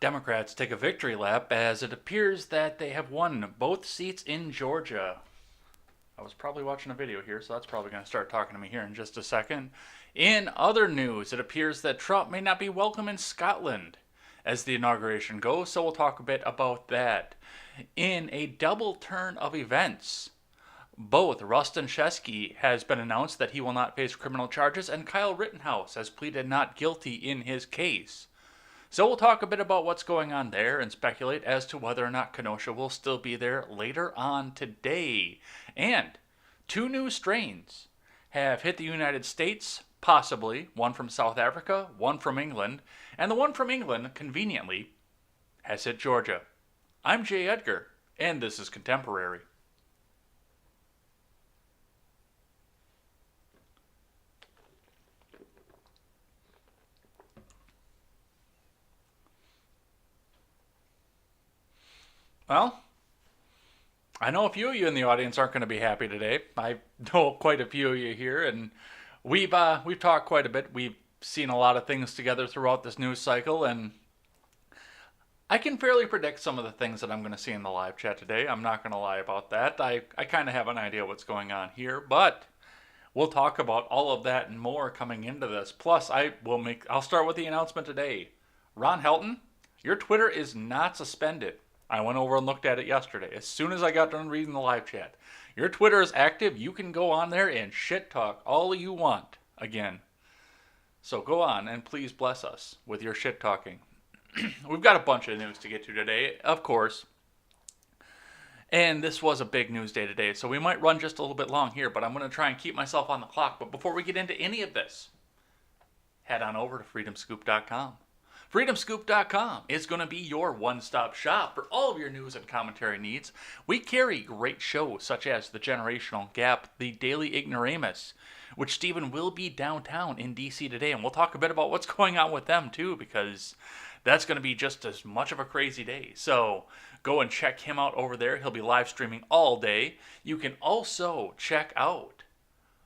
Democrats take a victory lap as it appears that they have won both seats in Georgia. I was probably watching a video here, so that's probably going to start talking to me here in just a second. In other news, it appears that Trump may not be welcome in Scotland as the inauguration goes, so we'll talk a bit about that. In a double turn of events, both Rustin Shesky has been announced that he will not face criminal charges, and Kyle Rittenhouse has pleaded not guilty in his case. So we'll talk a bit about what's going on there and speculate as to whether or not Kenosha will still be there later on today. And 2 new strains have hit the United States, possibly. One from South Africa, one from England. And the one from England, conveniently, has hit Georgia. I'm Jay Edgar, and this is Contemporary. Well, I know a few of you in the audience aren't going to be happy today. I know quite a few of you here, and we've talked quite a bit. We've seen a lot of things together throughout this news cycle, and I can fairly predict some of the things that I'm going to see in the live chat today. I'm not going to lie about that. I kind of have an idea what's going on here, but we'll talk about all of that and more coming into this. Plus, I'll start with the announcement today. Ron Helton, your Twitter is not suspended. I went over and looked at it yesterday. As soon as I got done reading the live chat. Your Twitter is active. You can go on there and shit talk all you want again. So go on and please bless us with your shit talking. We've got a bunch of news to get to today, of course. And this was a big news day today, so we might run just a little bit long here, but I'm going to try and keep myself on the clock. But before we get into any of this, head on over to freedomscoop.com. FreedomScoop.com is going to be your one-stop shop for all of your news and commentary needs. We carry great shows such as The Generational Gap, The Daily Ignoramus, which Stephen will be downtown in D.C. today, and we'll talk a bit about what's going on with them too, because that's going to be just as much of a crazy day. So go and check him out over there. He'll be live streaming all day. You can also check out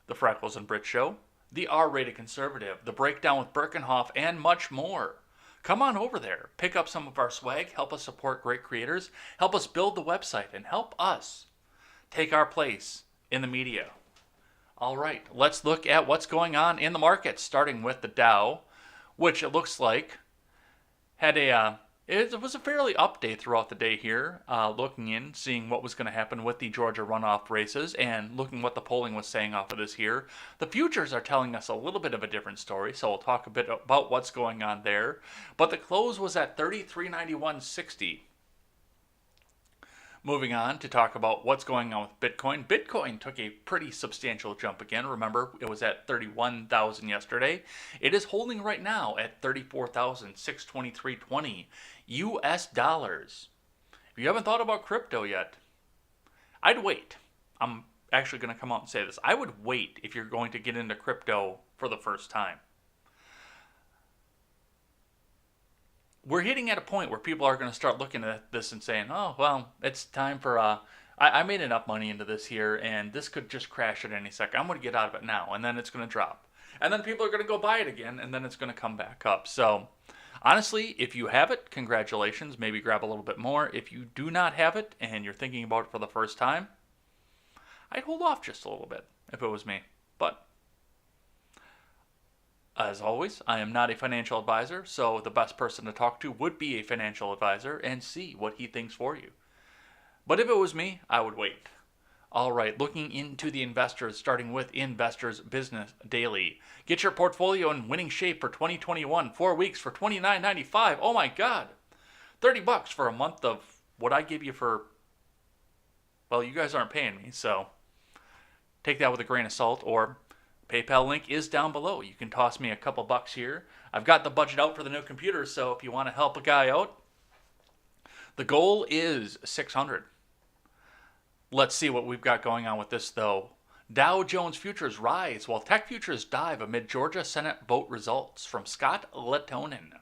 The Freckles and Brit Show, The R-Rated Conservative, The Breakdown with Birkenhoff, and much more. Come on over there, pick up some of our swag, help us support great creators, help us build the website, and help us take our place in the media. All right, let's look at what's going on in the markets, starting with the Dow, which it looks like had it was a fairly up day throughout the day here, looking in, seeing what was going to happen with the Georgia runoff races, and looking what the polling was saying off of this here. The futures are telling us a little bit of a different story, so we'll talk a bit about what's going on there. But the close was at 3391.60. Moving on to talk about what's going on with Bitcoin. Bitcoin took a pretty substantial jump again. Remember, it was at 31,000 yesterday. It is holding right now at 34,623.20 US dollars. If you haven't thought about crypto yet, I'd wait. I'm actually going to come out and say this. I would wait if you're going to get into crypto for the first time. We're hitting at a point where people are going to start looking at this and saying, oh, well, it's time for, I made enough money into this here, and this could just crash at any second. I'm going to get out of it now, and then it's going to drop. And then people are going to go buy it again, and then it's going to come back up. So, honestly, if you have it, congratulations. Maybe grab a little bit more. If you do not have it, and you're thinking about it for the first time, I'd hold off just a little bit if it was me. But as always, I am not a financial advisor, so the best person to talk to would be a financial advisor and see what he thinks for you. But if it was me, I would wait. All right, looking into the investors, starting with Investors Business Daily. Get your portfolio in winning shape for 2021. 4 weeks for $29.95. Oh my God. $30 for a month of what I give you for, well, you guys aren't paying me, so take that with a grain of salt, or PayPal link is down below. You can toss me a couple bucks here. I've got the budget out for the new computer, so if you want to help a guy out, the goal is 600. Let's see what we've got going on with this, though. Dow Jones futures rise while tech futures dive amid Georgia Senate vote results, from Scott Letonin.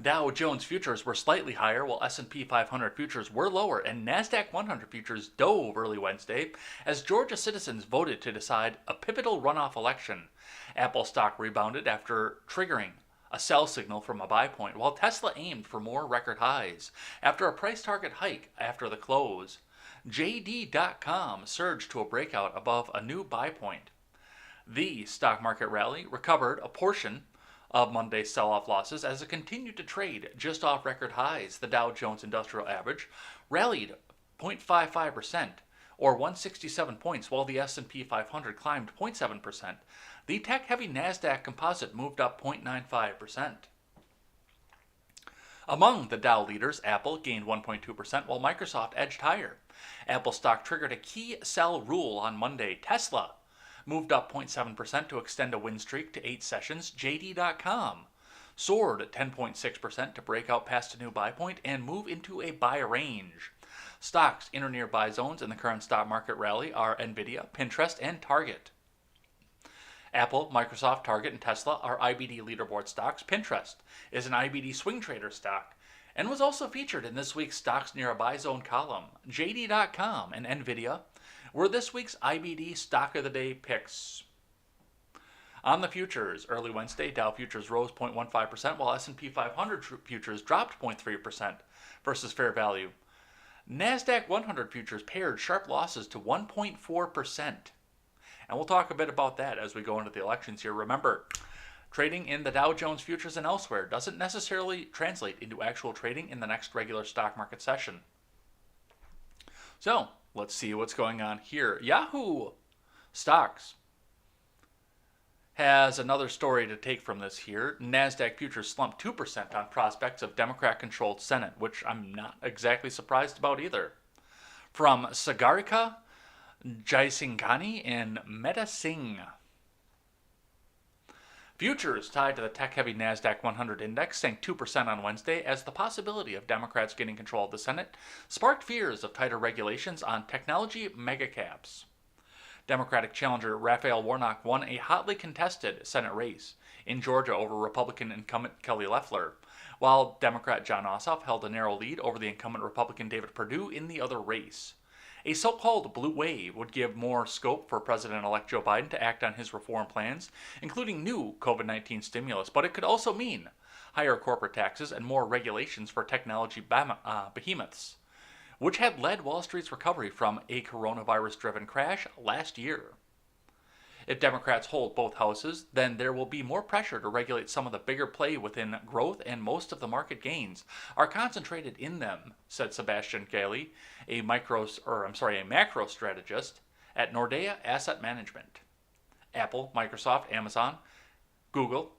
Dow Jones futures were slightly higher, while S&P 500 futures were lower, and Nasdaq 100 futures dove early Wednesday as Georgia citizens voted to decide a pivotal runoff election. Apple stock rebounded after triggering a sell signal from a buy point, while Tesla aimed for more record highs after a price target hike after the close. JD.com surged to a breakout above a new buy point. The stock market rally recovered a portion of Monday's sell-off losses as it continued to trade just off record highs. The Dow Jones Industrial Average rallied 0.55%, or 167 points, while the S&P 500 climbed 0.7%. The tech-heavy Nasdaq Composite moved up 0.95%. Among the Dow leaders, Apple gained 1.2%, while Microsoft edged higher. Apple stock triggered a key sell rule on Monday. Tesla moved up 0.7% to extend a win streak to 8 sessions. JD.com soared at 10.6% to break out past a new buy point and move into a buy range. Stocks in or near buy zones in the current stock market rally are Nvidia, Pinterest, and Target. Apple, Microsoft, Target, and Tesla are IBD leaderboard stocks. Pinterest is an IBD swing trader stock and was also featured in this week's Stocks Near a Buy Zone column. JD.com and Nvidia were this week's IBD Stock of the Day picks. On the futures, early Wednesday, Dow futures rose 0.15%, while S&P 500 futures dropped 0.3% versus fair value. Nasdaq 100 futures paired sharp losses to 1.4%. And we'll talk a bit about that as we go into the elections here. Remember, trading in the Dow Jones futures and elsewhere doesn't necessarily translate into actual trading in the next regular stock market session. So, let's see what's going on here. Yahoo Stocks has another story to take from this here. Nasdaq futures slumped 2% on prospects of Democrat-controlled Senate, which I'm not exactly surprised about either. From Sagarika Jaisingani and Meta Singh. Futures tied to the tech-heavy Nasdaq 100 index sank 2% on Wednesday as the possibility of Democrats getting control of the Senate sparked fears of tighter regulations on technology megacaps. Democratic challenger Raphael Warnock won a hotly contested Senate race in Georgia over Republican incumbent Kelly Loeffler, while Democrat Jon Ossoff held a narrow lead over the incumbent Republican David Perdue in the other race. A so-called blue wave would give more scope for President-elect Joe Biden to act on his reform plans, including new COVID-19 stimulus, but it could also mean higher corporate taxes and more regulations for technology behemoths, which had led Wall Street's recovery from a coronavirus-driven crash last year. If Democrats hold both houses, then there will be more pressure to regulate some of the bigger play within growth, and most of the market gains are concentrated in them, said Sebastian Gailey, a macro strategist at Nordea Asset Management. Apple, Microsoft, Amazon, Google,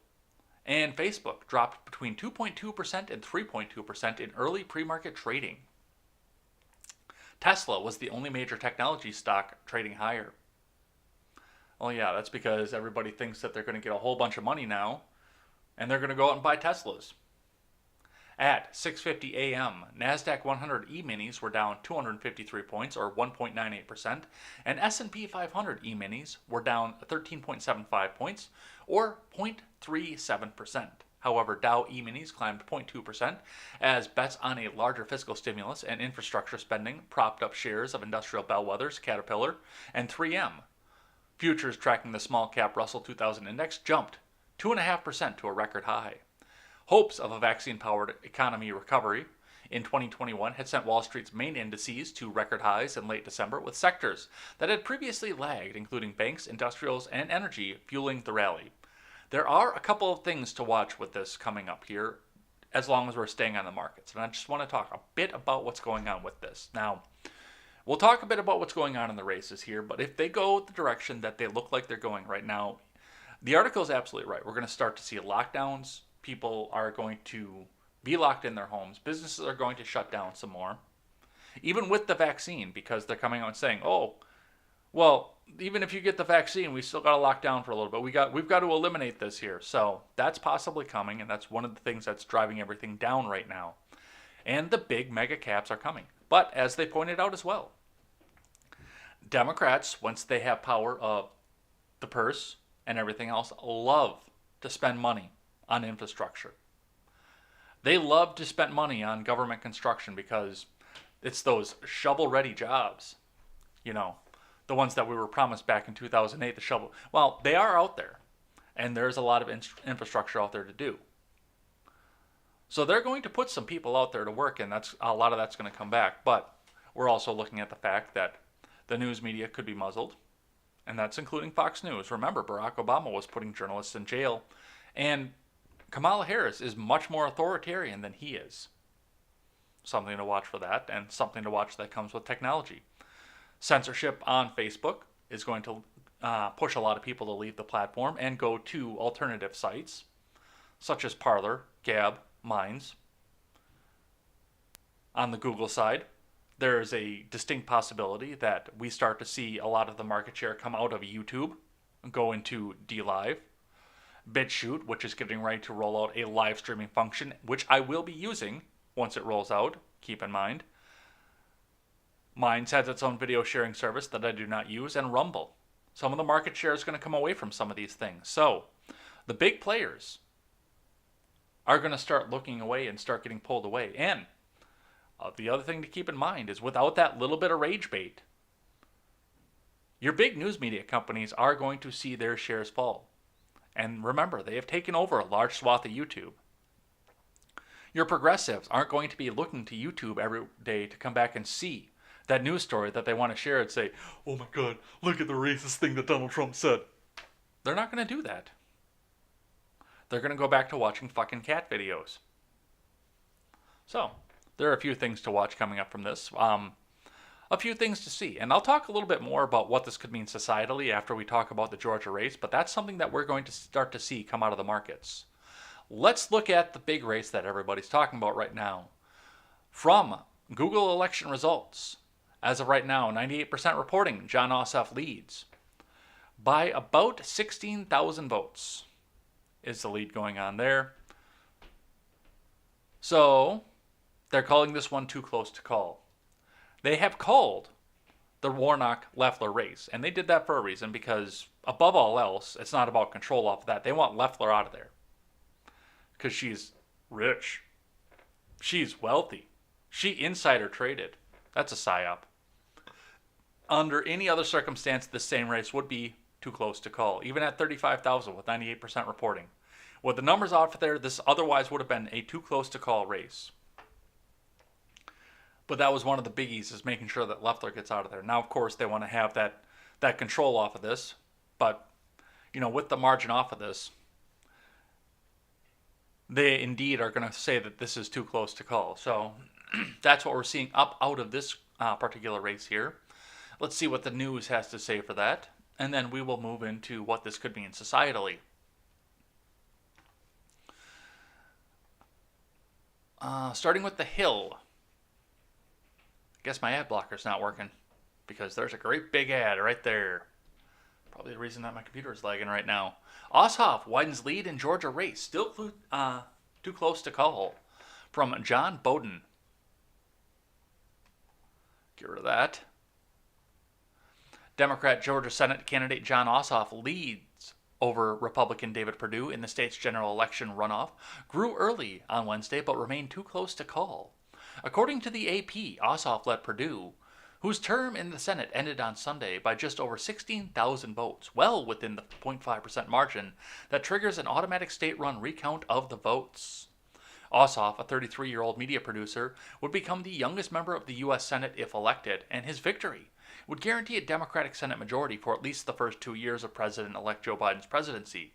and Facebook dropped between 2.2% and 3.2% in early pre-market trading. Tesla was the only major technology stock trading higher. Well, yeah, that's because everybody thinks that they're going to get a whole bunch of money now, and they're going to go out and buy Teslas. At 6:50 a.m., Nasdaq 100 E-minis were down 253 points, or 1.98%, and S&P 500 E-minis were down 13.75 points, or 0.37%. However, Dow E-minis climbed 0.2% as bets on a larger fiscal stimulus and infrastructure spending propped up shares of industrial bellwethers Caterpillar and 3M. Futures tracking the small-cap Russell 2000 index jumped 2.5% to a record high. Hopes of a vaccine-powered economy recovery in 2021 had sent Wall Street's main indices to record highs in late December, with sectors that had previously lagged, including banks, industrials, and energy, fueling the rally. There are a couple of things to watch with this coming up here, as long as we're staying on the markets. And I just want to talk a bit about what's going on with this. Now, we'll talk a bit about what's going on in the races here, but if they go the direction that they look like they're going right now, the article is absolutely right. We're going to start to see lockdowns. People are going to be locked in their homes. Businesses are going to shut down some more, even with the vaccine, because they're coming out and saying, oh, well, even if you get the vaccine, we still got to lock down for a little bit. We've got to eliminate this here. So that's possibly coming, and that's one of the things that's driving everything down right now. And the big mega caps are coming. But as they pointed out as well, Democrats, once they have power of the purse and everything else, love to spend money on infrastructure. They love to spend money on government construction because it's those shovel-ready jobs, the ones that we were promised back in 2008, the shovel. Well, they are out there, and there's a lot of infrastructure out there to do. So they're going to put some people out there to work, and that's a lot of that's going to come back. But we're also looking at the fact that the news media could be muzzled, and that's including Fox News. Remember, Barack Obama was putting journalists in jail, and Kamala Harris is much more authoritarian than he is. Something to watch for that, and something to watch that comes with technology. Censorship on Facebook is going to push a lot of people to leave the platform and go to alternative sites, such as Parler, Gab, Minds. On the Google side, there is a distinct possibility that we start to see a lot of the market share come out of YouTube and go into DLive. BitChute, which is getting ready to roll out a live streaming function, which I will be using once it rolls out, keep in mind. Minds has its own video sharing service that I do not use, and Rumble. Some of the market share is going to come away from some of these things. So, the big players are going to start looking away and start getting pulled away. And the other thing to keep in mind is without that little bit of rage bait, your big news media companies are going to see their shares fall. And remember, they have taken over a large swath of YouTube. Your progressives aren't going to be looking to YouTube every day to come back and see that news story that they want to share and say, oh my God, look at the racist thing that Donald Trump said. They're not going to do that. They're going to go back to watching fucking cat videos. So, there are a few things to watch coming up from this. A few things to see. And I'll talk a little bit more about what this could mean societally after we talk about the Georgia race, but that's something that we're going to start to see come out of the markets. Let's look at the big race that everybody's talking about right now. From Google election results, as of right now, 98% reporting Jon Ossoff leads by about 16,000 votes is the lead going on there. So, they're calling this one too close to call. They have called the Warnock-Loeffler race, and they did that for a reason, because above all else, it's not about control off of that. They want Loeffler out of there because she's rich. She's wealthy. She insider traded. That's a psyop. Under any other circumstance, this same race would be too close to call, even at 35,000 with 98% reporting. With the numbers out there, this otherwise would have been a too close to call race. But that was one of the biggies, is making sure that Loeffler gets out of there. Now, of course, they want to have that control off of this. But, with the margin off of this, they indeed are going to say that this is too close to call. So that's what we're seeing up out of this particular race here. Let's see what the news has to say for that. And then we will move into what this could mean societally. Starting with The Hill. Guess my ad blocker's not working, because there's a great big ad right there. Probably the reason that my computer is lagging right now. Ossoff widens lead in Georgia race. Still too close to call. From John Bowden. Get rid of that. Democrat Georgia Senate candidate Jon Ossoff leads over Republican David Perdue in the state's general election runoff. Grew early on Wednesday, but remained too close to call. According to the AP, Ossoff led Perdue, whose term in the Senate ended on Sunday, by just over 16,000 votes, well within the 0.5% margin that triggers an automatic state-run recount of the votes. Ossoff, a 33-year-old media producer, would become the youngest member of the U.S. Senate if elected, and his victory would guarantee a Democratic Senate majority for at least the first 2 years of President-elect Joe Biden's presidency.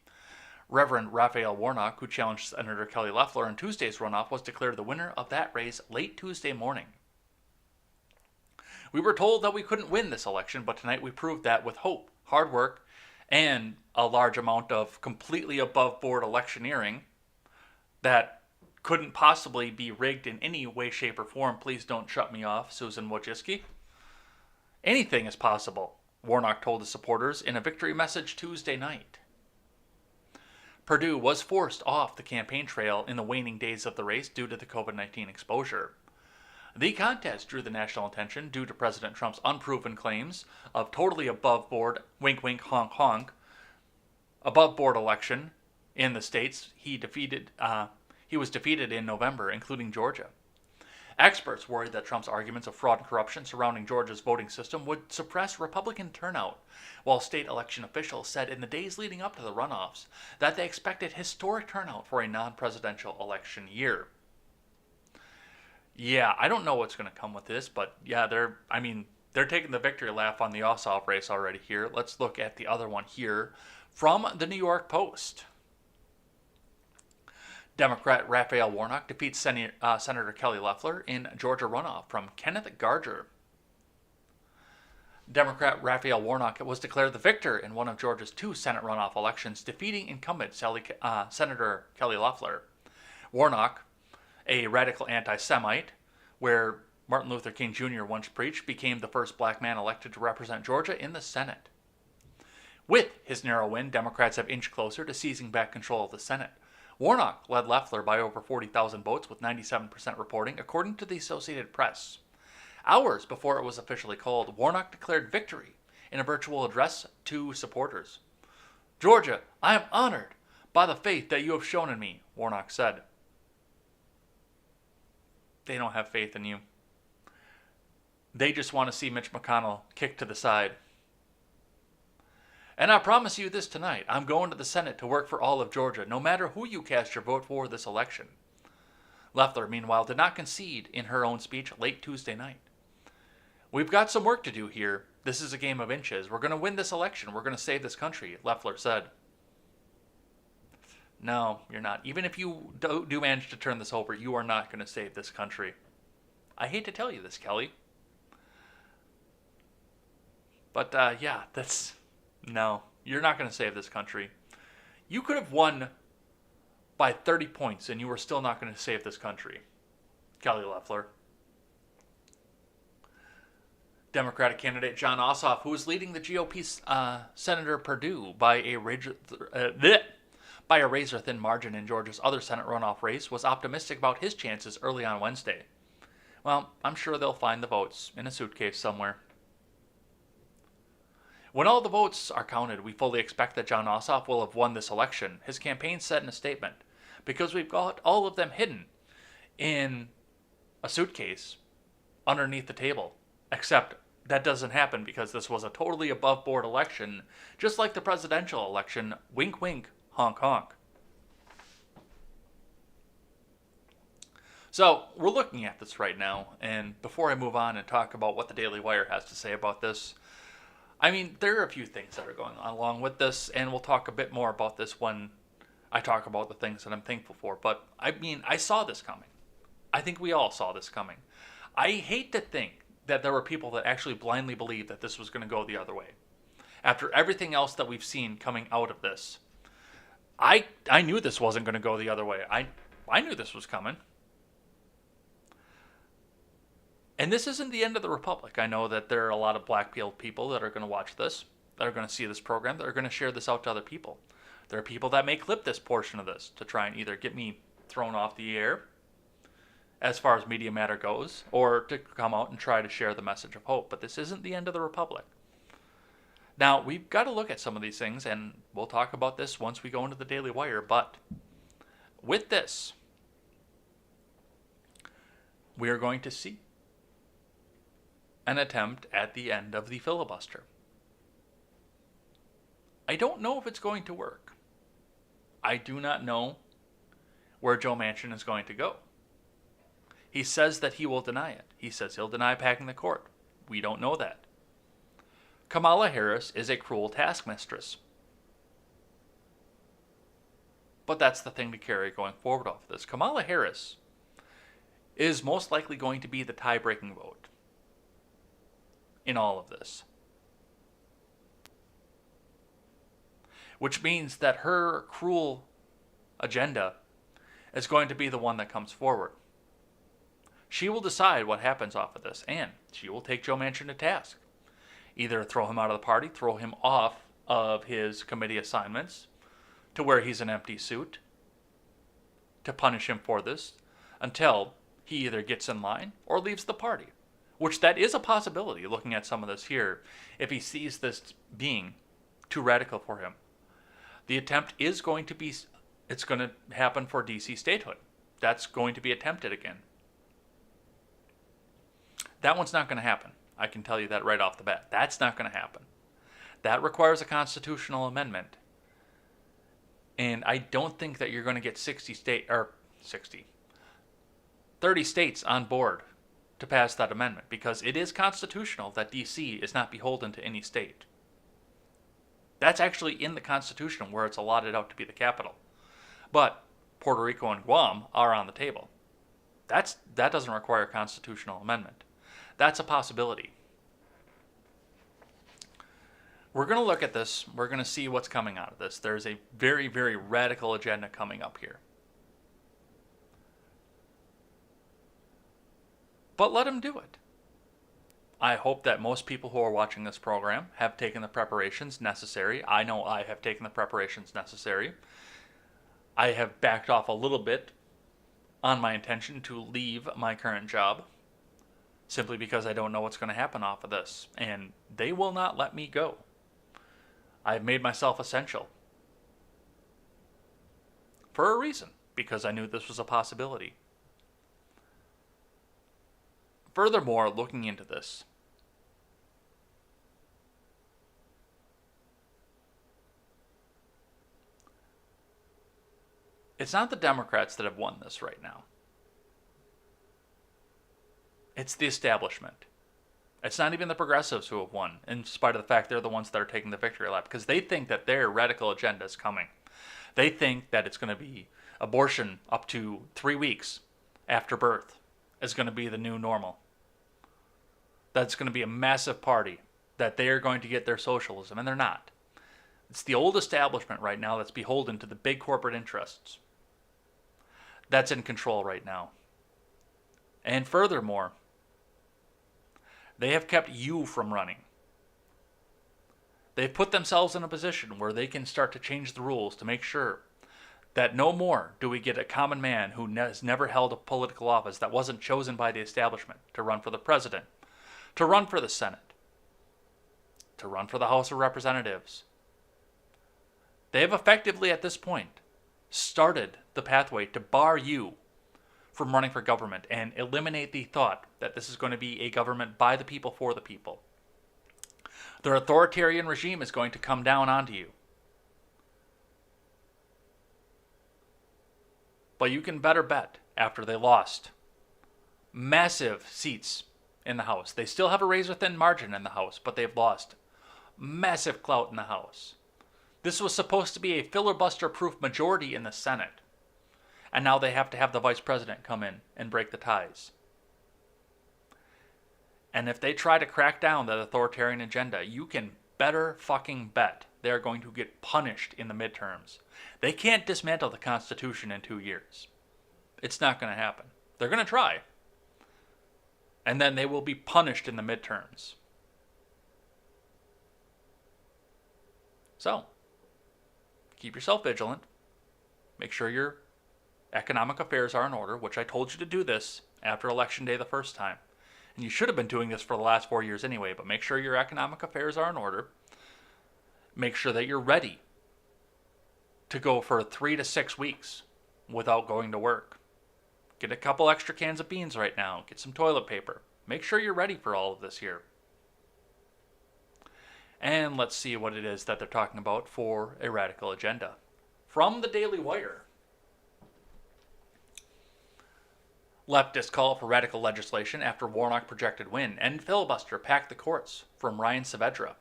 Reverend Raphael Warnock, who challenged Senator Kelly Loeffler in Tuesday's runoff, was declared the winner of that race late Tuesday morning. We were told that we couldn't win this election, but tonight we proved that with hope, hard work, and a large amount of completely above-board electioneering that couldn't possibly be rigged in any way, shape, or form. Please don't shut me off, Susan Wojcicki. Anything is possible, Warnock told his supporters in a victory message Tuesday night. Perdue was forced off the campaign trail in the waning days of the race due to the COVID-19 exposure. The contest drew the national attention due to President Trump's unproven claims of totally above-board, wink wink honk honk, above-board election in the states he was defeated in November, including Georgia. Experts worried that Trump's arguments of fraud and corruption surrounding Georgia's voting system would suppress Republican turnout, while state election officials said in the days leading up to the runoffs that they expected historic turnout for a non-presidential election year. Yeah, I don't know what's going to come with this, but yeah, they're taking the victory lap on the Ossoff race already here. Let's look at the other one here from the New York Post. Democrat Raphael Warnock defeats Senator Kelly Loeffler in Georgia runoff from Kenneth Garger. Democrat Raphael Warnock was declared the victor in one of Georgia's two Senate runoff elections, defeating incumbent Senator Kelly Loeffler. Warnock, a radical anti-Semite, where Martin Luther King Jr. once preached, became the first black man elected to represent Georgia in the Senate. With his narrow win, Democrats have inched closer to seizing back control of the Senate. Warnock led Loeffler by over 40,000 votes, with 97% reporting, according to the Associated Press. Hours before it was officially called, Warnock declared victory in a virtual address to supporters. "Georgia, I am honored by the faith that you have shown in me," Warnock said. They don't have faith in you. They just want to see Mitch McConnell kicked to the side. "And I promise you this tonight, I'm going to the Senate to work for all of Georgia, no matter who you cast your vote for this election." Loeffler, meanwhile, did not concede in her own speech late Tuesday night. "We've got some work to do here. This is a game of inches. We're going to win this election. We're going to save this country," Loeffler said. No, you're not. Even if you do manage to turn this over, you are not going to save this country. I hate to tell you this, Kelly. But yeah, no, you're not going to save this country. You could have won by 30 points and you were still not going to save this country, Kelly Loeffler. Democratic candidate Jon Ossoff, who is leading the GOP Senator Perdue by a razor-thin margin in Georgia's other Senate runoff race, was optimistic about his chances early on Wednesday. Well, I'm sure they'll find the votes in a suitcase somewhere. "When all the votes are counted, we fully expect that Jon Ossoff will have won this election," his campaign said in a statement, "because we've got all of them hidden in a suitcase underneath the table. Except that doesn't happen because this was a totally above-board election, just like the presidential election. Wink, wink, honk, honk." So, we're looking at this right now, and before I move on and talk about what the Daily Wire has to say about this, I mean, there are a few things that are going on along with this, and we'll talk a bit more about this when I talk about the things that I'm thankful for. But, I mean, I saw this coming. I think we all saw this coming. I hate to think that there were people that actually blindly believed that this was going to go the other way. After everything else that we've seen coming out of this, I knew this wasn't going to go the other way. I knew this was coming. And this isn't the end of the Republic. I know that there are a lot of black-pilled people that are going to watch this, that are going to see this program, that are going to share this out to other people. There are people that may clip this portion of this to try and either get me thrown off the air, as far as media matter goes, or to come out and try to share the message of hope. But this isn't the end of the Republic. Now, we've got to look at some of these things, and we'll talk about this once we go into the Daily Wire. But with this, we are going to see an attempt at the end of the filibuster. I don't know if it's going to work. I do not know where Joe Manchin is going to go. He says that he will deny it. He says he'll deny packing the court. We don't know that. Kamala Harris is a cruel taskmistress. But that's the thing to carry going forward off this. Kamala Harris is most likely going to be the tie-breaking vote in all of this. Which means that her cruel agenda is going to be the one that comes forward. She will decide what happens off of this, and she will take Joe Manchin to task. Either throw him out of the party, throw him off of his committee assignments to where he's an empty suit, to punish him for this until he either gets in line or leaves the party. Which that is a possibility, looking at some of this here, if he sees this being too radical for him. The attempt is going to be, it's going to happen for DC statehood. That's going to be attempted again. That one's not going to happen. I can tell you that right off the bat. That's not going to happen. That requires a constitutional amendment. And I don't think that you're going to get 60. 30 states on board to pass that amendment because it is constitutional that D.C. is not beholden to any state. That's actually in the Constitution where it's allotted out to be the capital. But Puerto Rico and Guam are on the table. That doesn't require a constitutional amendment. That's a possibility. We're going to look at this. We're going to see what's coming out of this. There's a very, very radical agenda coming up here. But let him do it. I hope that most people who are watching this program have taken the preparations necessary. I know I have taken the preparations necessary. I have backed off a little bit on my intention to leave my current job simply because I don't know what's going to happen off of this. And they will not let me go. I've made myself essential. For a reason, because I knew this was a possibility. Furthermore, looking into this, it's not the Democrats that have won this right now. It's the establishment. It's not even the progressives who have won, in spite of the fact they're the ones that are taking the victory lap, because they think that their radical agenda is coming. They think that it's going to be abortion up to 3 weeks after birth is going to be the new normal. That's going to be a massive party, that they are going to get their socialism, and they're not. It's the old establishment right now that's beholden to the big corporate interests. That's in control right now. And furthermore, they have kept you from running. They've put themselves in a position where they can start to change the rules to make sure that no more do we get a common man who has never held a political office that wasn't chosen by the establishment to run for the president, to run for the Senate, to run for the House of Representatives. They have effectively, at this point, started the pathway to bar you from running for government and eliminate the thought that this is going to be a government by the people for the people. Their authoritarian regime is going to come down onto you. But you can better bet, after they lost massive seats in the House, they still have a razor-thin margin in the House, but they've lost massive clout in the House. This was supposed to be a filibuster-proof majority in the Senate. And now they have to have the vice president come in and break the ties. And if they try to crack down that authoritarian agenda, you can better fucking bet they're going to get punished in the midterms. They can't dismantle the Constitution in 2 years. It's not going to happen. They're going to try. And then they will be punished in the midterms. So, keep yourself vigilant. Make sure your economic affairs are in order, which I told you to do this after Election Day the first time. And you should have been doing this for the last 4 years anyway, but make sure your economic affairs are in order. Make sure that you're ready to go for 3 to 6 weeks without going to work. Get a couple extra cans of beans right now. Get some toilet paper. Make sure you're ready for all of this here. And let's see what it is that they're talking about for a radical agenda. From the Daily Wire. Leftists call for radical legislation after Warnock projected win. End filibuster, pack the courts, from Ryan Saavedra.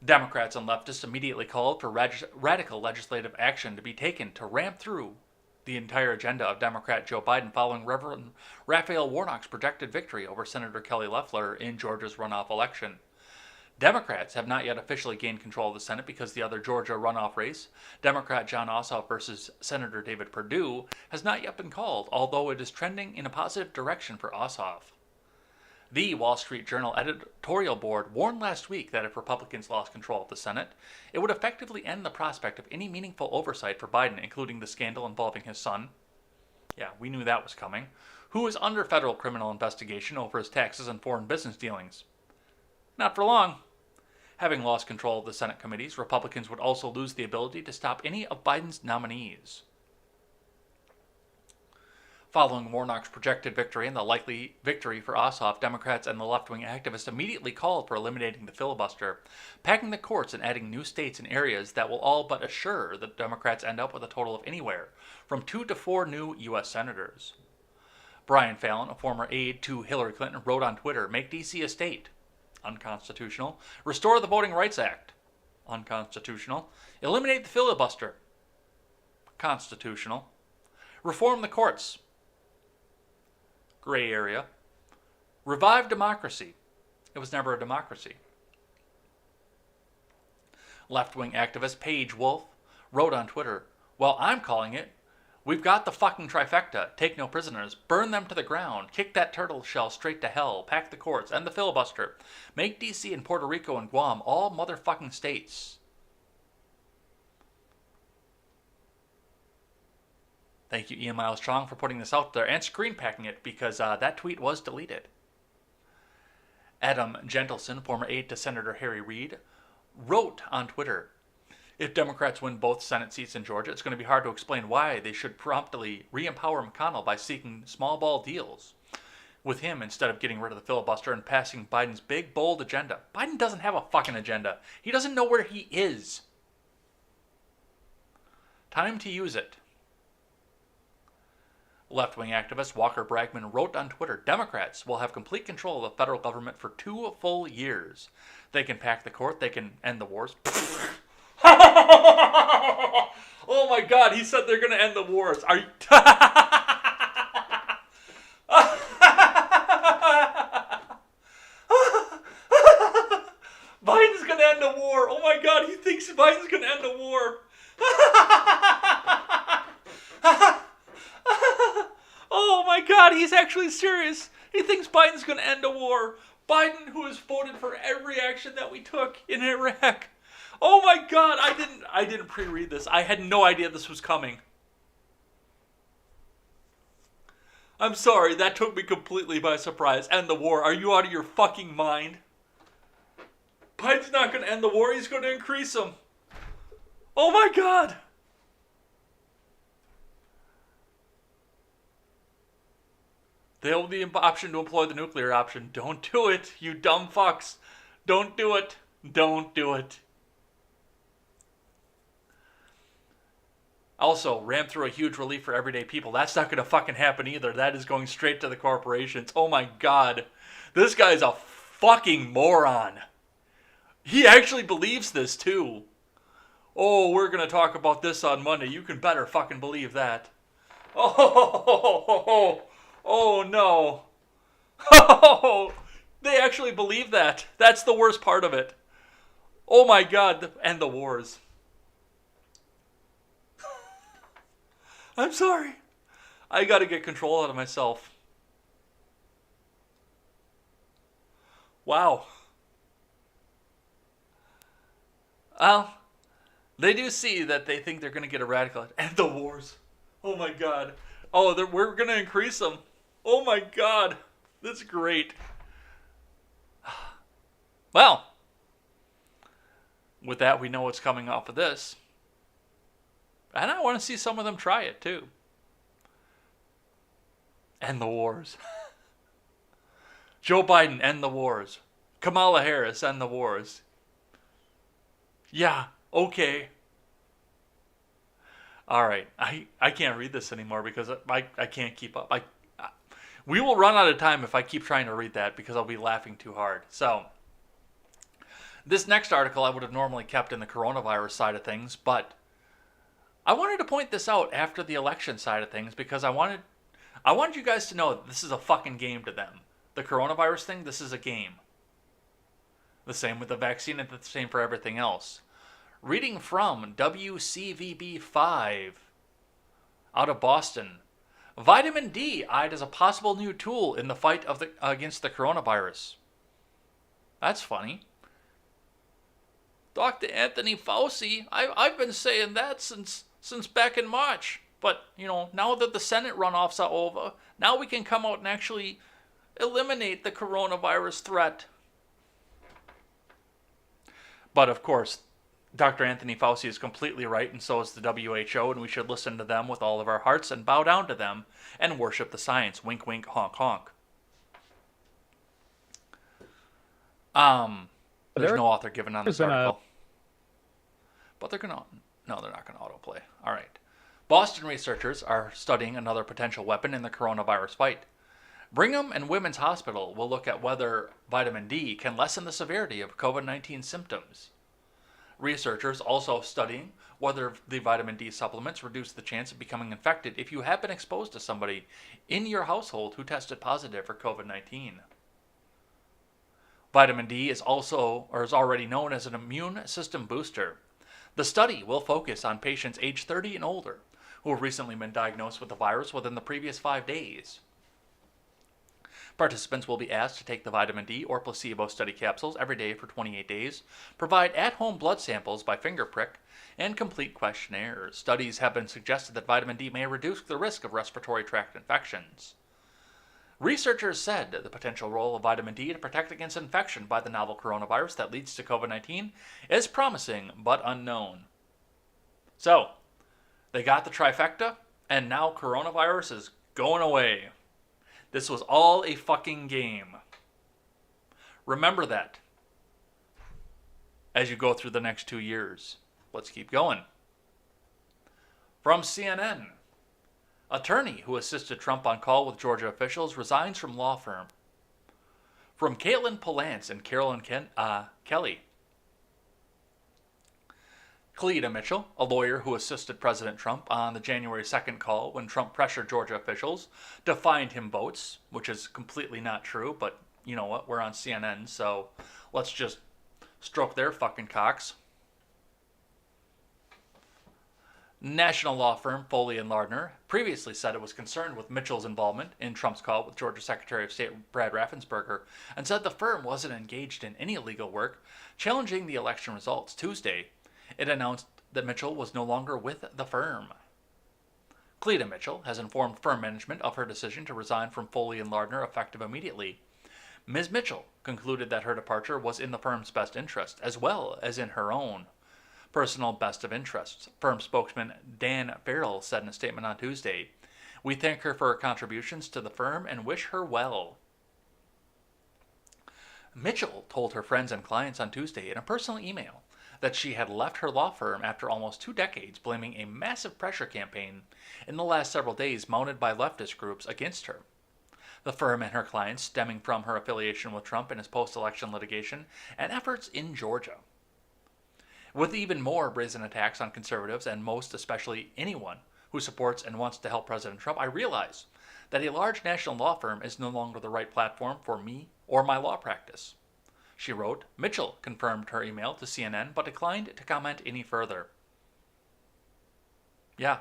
Democrats and leftists immediately called for radical legislative action to be taken to ramp through the entire agenda of Democrat Joe Biden following Reverend Raphael Warnock's projected victory over Senator Kelly Loeffler in Georgia's runoff election. Democrats have not yet officially gained control of the Senate because the other Georgia runoff race, Democrat Jon Ossoff versus Senator David Perdue, has not yet been called, although it is trending in a positive direction for Ossoff. The Wall Street Journal editorial board warned last week that if Republicans lost control of the Senate, it would effectively end the prospect of any meaningful oversight for Biden, including the scandal involving his son. Yeah, we knew that was coming. Who is under federal criminal investigation over his taxes and foreign business dealings. Not for long. Having lost control of the Senate committees, Republicans would also lose the ability to stop any of Biden's nominees. Following Warnock's projected victory and the likely victory for Ossoff, Democrats and the left-wing activists immediately called for eliminating the filibuster, packing the courts and adding new states and areas that will all but assure that Democrats end up with a total of anywhere from 2 to 4 new U.S. senators. Brian Fallon, a former aide to Hillary Clinton, wrote on Twitter, "Make D.C. a state." Unconstitutional. Restore the Voting Rights Act. Unconstitutional. Eliminate the filibuster. Constitutional. Reform the courts. Gray area. Revive democracy. It was never a democracy. Left-wing activist Paige Wolf wrote on Twitter, "Well, I'm calling it. We've got the fucking trifecta. Take no prisoners. Burn them to the ground. Kick that turtle shell straight to hell. Pack the courts. End the filibuster. Make D.C. and Puerto Rico and Guam all motherfucking states." Thank you, Ian Miles Strong, for putting this out there and screen packing it, because that tweet was deleted. Adam Gentleson, former aide to Senator Harry Reid, wrote on Twitter, "If Democrats win both Senate seats in Georgia, it's going to be hard to explain why they should promptly re-empower McConnell by seeking small ball deals with him instead of getting rid of the filibuster and passing Biden's big, bold agenda." Biden doesn't have a fucking agenda. He doesn't know where he is. Time to use it. Left-wing activist Walker Bragman wrote on Twitter, "Democrats will have complete control of the federal government for 2 full years. They can pack the court. They can end the wars." Oh my God, he said they're going to end the wars. Are you... Biden's going to end the war. Oh my God, he thinks Biden's going to end the war. Oh my God, he's actually serious. He thinks Biden's going to end a war. Biden, who has voted for every action that we took in Iraq. Oh my God, I didn't pre-read this. I had no idea this was coming. I'm sorry, that took me completely by surprise. End the war. Are you out of your fucking mind? Biden's not going to end the war. He's going to increase them. Oh my God. They have the option to employ the nuclear option. Don't do it, you dumb fucks. Don't do it. Don't do it. Also, ran through a huge relief for everyday people. That's not going to fucking happen either. That is going straight to the corporations. Oh my God. This guy's a fucking moron. He actually believes this too. Oh, we're going to talk about this on Monday. You can better fucking believe that. Oh no. Oh, they actually believe that. That's the worst part of it. Oh my God, and the wars. I'm sorry. I got to get control out of myself. Wow. Well, they do see that they think they're going to get a radical. And the wars. Oh my God. Oh, we're going to increase them. Oh my God. That's great. Well, with that, we know what's coming off of this. And I want to see some of them try it too. End the wars. Joe Biden, end the wars. Kamala Harris, end the wars. Yeah, okay. All right, I can't read this anymore because I can't keep up. We will run out of time if I keep trying to read that because I'll be laughing too hard. So, this next article I would have normally kept in the coronavirus side of things, but I wanted to point this out after the election side of things because I wanted you guys to know that this is a fucking game to them. The coronavirus thing, this is a game. The same with the vaccine and the same for everything else. Reading from WCVB5 out of Boston. Vitamin D eyed as a possible new tool in the fight against the coronavirus. That's funny. Dr. Anthony Fauci, I've been saying that since back in March. But, now that the Senate runoffs are over, now we can come out and actually eliminate the coronavirus threat. But, of course, Dr. Anthony Fauci is completely right, and so is the WHO, and we should listen to them with all of our hearts and bow down to them and worship the science. Wink, wink, honk, honk. There's no author given on this article. But they're not going to autoplay. All right. Boston researchers are studying another potential weapon in the coronavirus fight. Brigham and Women's Hospital will look at whether vitamin D can lessen the severity of COVID-19 symptoms. Researchers also studying whether the vitamin D supplements reduce the chance of becoming infected if you have been exposed to somebody in your household who tested positive for COVID-19. Vitamin D is already known as an immune system booster. The study will focus on patients aged 30 and older who have recently been diagnosed with the virus within the previous 5 days. Participants will be asked to take the vitamin D or placebo study capsules every day for 28 days, provide at-home blood samples by finger prick, and complete questionnaires. Studies have been suggested that vitamin D may reduce the risk of respiratory tract infections. Researchers said the potential role of vitamin D to protect against infection by the novel coronavirus that leads to COVID-19 is promising but unknown. So, they got the trifecta, and now coronavirus is going away. This was all a fucking game. Remember that as you go through the next 2 years. Let's keep going. From CNN, attorney who assisted Trump on call with Georgia officials resigns from law firm. From Caitlin Palance and Carolyn Kelly. Cleta Mitchell, a lawyer who assisted President Trump on the January 2nd call when Trump pressured Georgia officials to find him votes, which is completely not true, but you know what, we're on CNN, so let's just stroke their fucking cocks. National law firm Foley and Lardner previously said it was concerned with Mitchell's involvement in Trump's call with Georgia Secretary of State Brad Raffensperger and said the firm wasn't engaged in any illegal work challenging the election results. Tuesday, it announced that Mitchell was no longer with the firm. Cleta Mitchell has informed firm management of her decision to resign from Foley and Lardner effective immediately. Ms. Mitchell concluded that her departure was in the firm's best interest, as well as in her own personal best of interests. Firm spokesman Dan Farrell said in a statement on Tuesday, "We thank her for her contributions to the firm and wish her well." Mitchell told her friends and clients on Tuesday in a personal email that she had left her law firm after almost 2 decades, blaming a massive pressure campaign in the last several days mounted by leftist groups against her. The firm and her clients stemming from her affiliation with Trump in his post-election litigation and efforts in Georgia. With even more brazen attacks on conservatives and most especially anyone who supports and wants to help President Trump, I realize that a large national law firm is no longer the right platform for me or my law practice. She wrote. Mitchell confirmed her email to CNN but declined to comment any further. Yeah,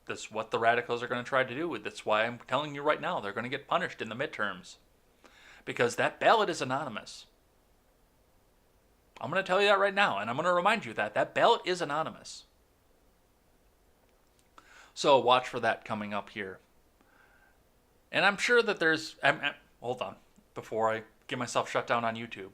that's what the radicals are going to try to do. That's why I'm telling you right now, they're going to get punished in the midterms. Because that ballot is anonymous. I'm going to tell you that right now, and I'm going to remind you that ballot is anonymous. So watch for that coming up here. And I'm sure that there's... hold on, before I get myself shut down on YouTube.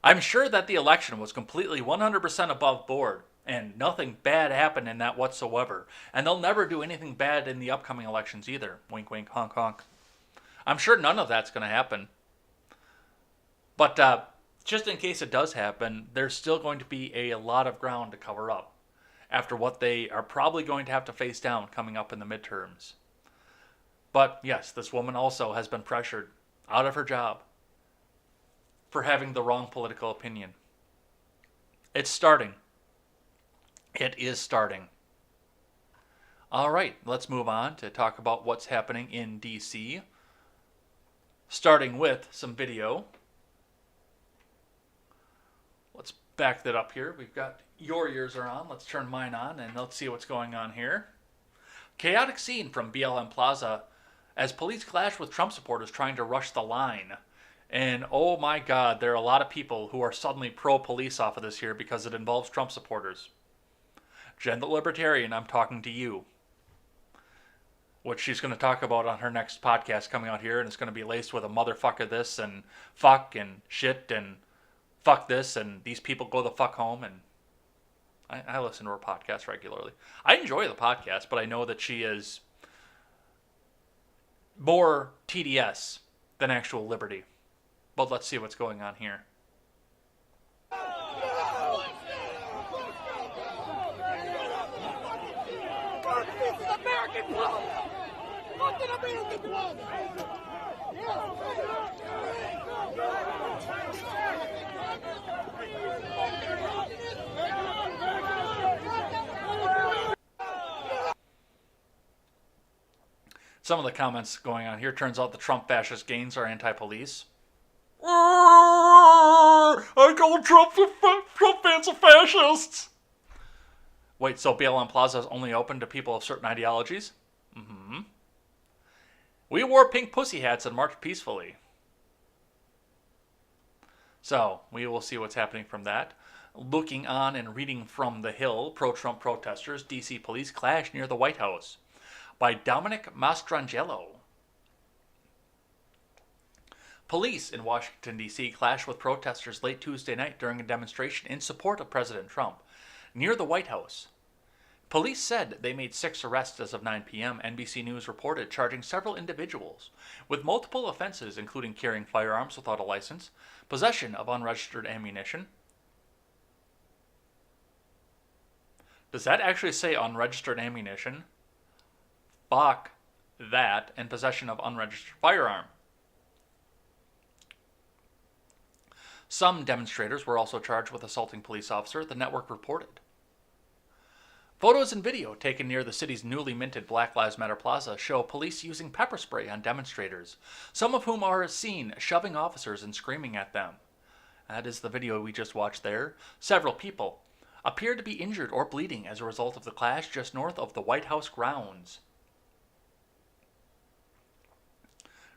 I'm sure that the election was completely 100% above board, and nothing bad happened in that whatsoever. And they'll never do anything bad in the upcoming elections either. Wink, wink, honk, honk. I'm sure none of that's going to happen. But just in case it does happen, there's still going to be a lot of ground to cover up after what they are probably going to have to face down coming up in the midterms. But yes, this woman also has been pressured out of her job for having the wrong political opinion. It's starting. It is starting. All right, let's move on to talk about what's happening in D.C., starting with some video. Let's back that up here. We've got your ears are on. Let's turn mine on and let's see what's going on here. Chaotic scene from BLM Plaza as police clash with Trump supporters trying to rush the line. And oh my God, there are a lot of people who are suddenly pro-police off of this here because it involves Trump supporters. Jen the Libertarian, I'm talking to you. What she's going to talk about on her next podcast coming out here, and it's going to be laced with a motherfucker this and fuck and shit and fuck this and these people go the fuck home. And I listen to her podcast regularly. I enjoy the podcast, but I know that she is more TDS than actual liberty. But let's see what's going on here. This is American politics. Some of the comments going on here. Turns out the Trump fascist gains are anti-police. I call Trump fans are fascists. Wait, so BLM Plaza is only open to people of certain ideologies? Mm-hmm. We wore pink pussy hats and marched peacefully. So, we will see what's happening from that. Looking on and reading from The Hill, pro-Trump protesters, D.C. police clash near the White House. By Dominic Mastrangelo. Police in Washington, D.C. clashed with protesters late Tuesday night during a demonstration in support of President Trump near the White House. Police said they made 6 arrests as of 9 p.m., NBC News reported, charging several individuals with multiple offenses, including carrying firearms without a license, possession of unregistered ammunition. Does that actually say unregistered ammunition? Fuck that, and possession of unregistered firearm. Some demonstrators were also charged with assaulting police officer, the network reported. Photos and video taken near the city's newly minted Black Lives Matter Plaza show police using pepper spray on demonstrators, some of whom are seen shoving officers and screaming at them. That is the video we just watched there. Several people appear to be injured or bleeding as a result of the clash just north of the White House grounds.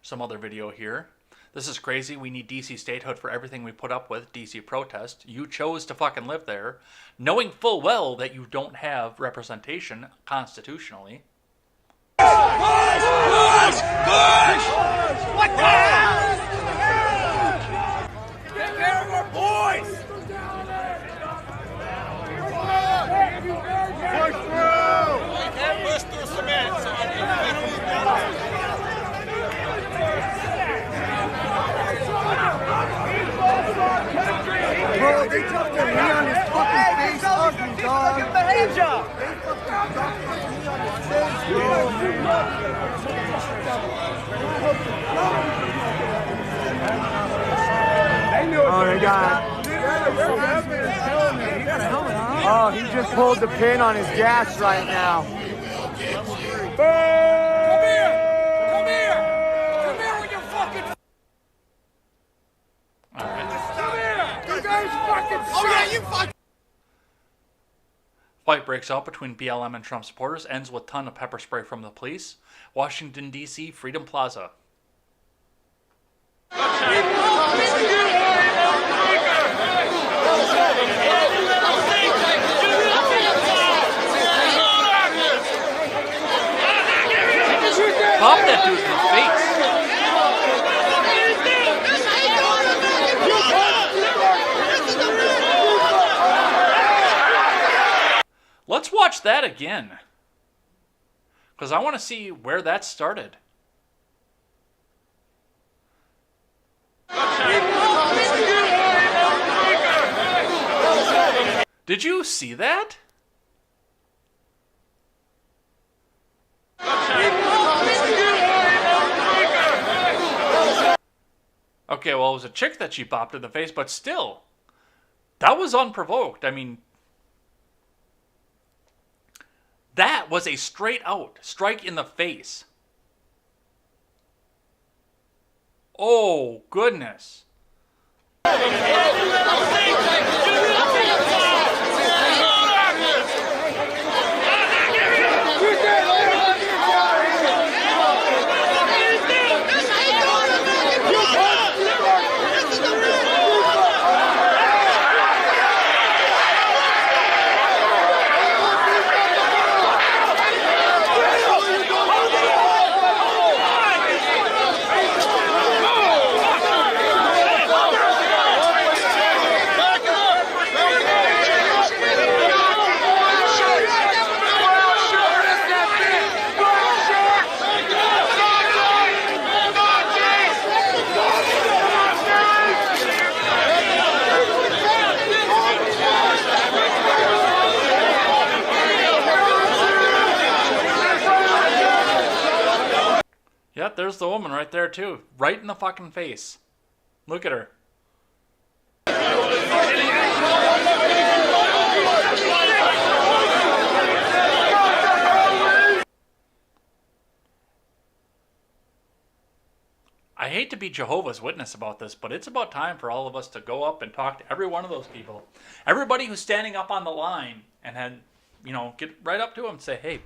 Some other video here. This is crazy. We need DC statehood for everything we put up with. DC protest. You chose to fucking live there, knowing full well that you don't have representation constitutionally. Push! What the hell? Get there, more boys! Push through! You can't push through cement, so I can Bro, they took their knee on his fucking face, ugly dog. fucking behavior! They fucking dunked their knee on his face, Oh, they got Oh, he just pulled the pin on his gas right now. Come here! Come here! Come here with your fucking... Come here! You guys fucking suck! Oh yeah, you fucking... Fight breaks out between BLM and Trump supporters, ends with ton of pepper spray from the police. Washington, D.C., Freedom Plaza. Pop that dude in the face. Let's watch that again, because I want to see where that started. Did you see that? Okay, well, it was a chick that she bopped in the face, but still, that was unprovoked. I mean, that was a straight out strike in the face. Oh, goodness. Yep, there's the woman right there, too. Right in the fucking face. Look at her. I hate to be Jehovah's Witness about this, but it's about time for all of us to go up and talk to every one of those people. Everybody who's standing up on the line and had, get right up to them and say, hey,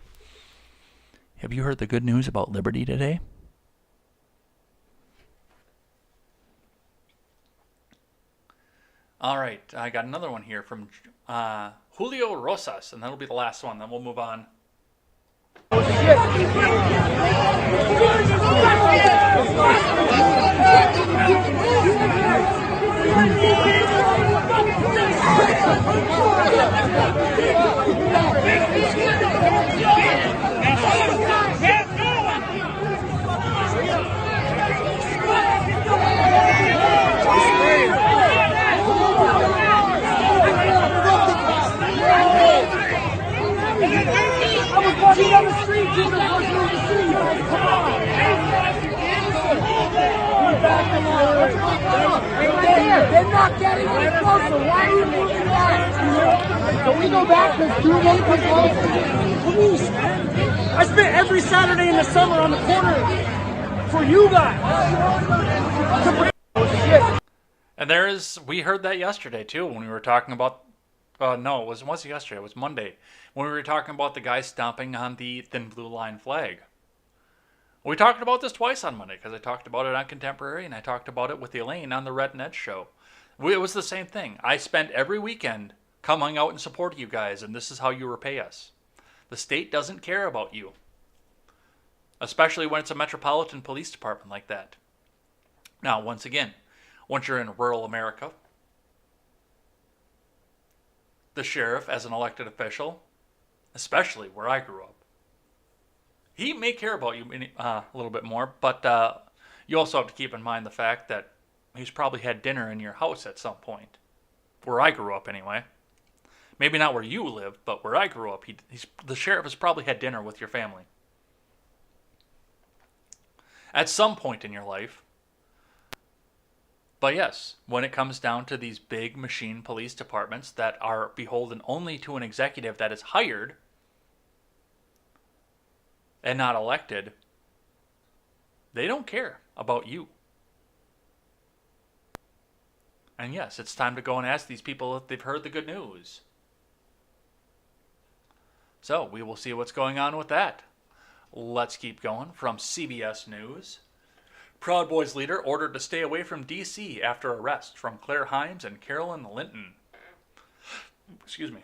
have you heard the good news about liberty today? All right, I got another one here from Julio Rosas, and that'll be the last one. Then we'll move on. Walking down the street, Jesus, I was going to see you guys. Come on. They're not getting any closer. Why are you moving back? Can we go back? There's two vehicles closer. Police, man. I spent every Saturday in the summer on the corner for you guys. And we heard that yesterday too when we were talking about, no, it wasn't yesterday, it was Monday, when we were talking about the guy stomping on the thin blue line flag. We talked about this twice on Monday because I talked about it on Contemporary and I talked about it with Elaine on the Red Net show. It was the same thing. I spent every weekend coming out and supporting you guys, and this is how you repay us. The state doesn't care about you, especially when it's a metropolitan police department like that. Now, once again, once you're in rural America, the sheriff, as an elected official, especially where I grew up, he may care about you a little bit more, but you also have to keep in mind the fact that he's probably had dinner in your house at some point. Where I grew up, anyway. Maybe not where you live, but where I grew up, the sheriff has probably had dinner with your family. At some point in your life. But yes, when it comes down to these big machine police departments that are beholden only to an executive that is hired and not elected, they don't care about you. And yes, it's time to go and ask these people if they've heard the good news. So, we will see what's going on with that. Let's keep going from CBS News. Proud Boys leader ordered to stay away from D.C. after arrest from Claire Himes and Carolyn Linton. Excuse me.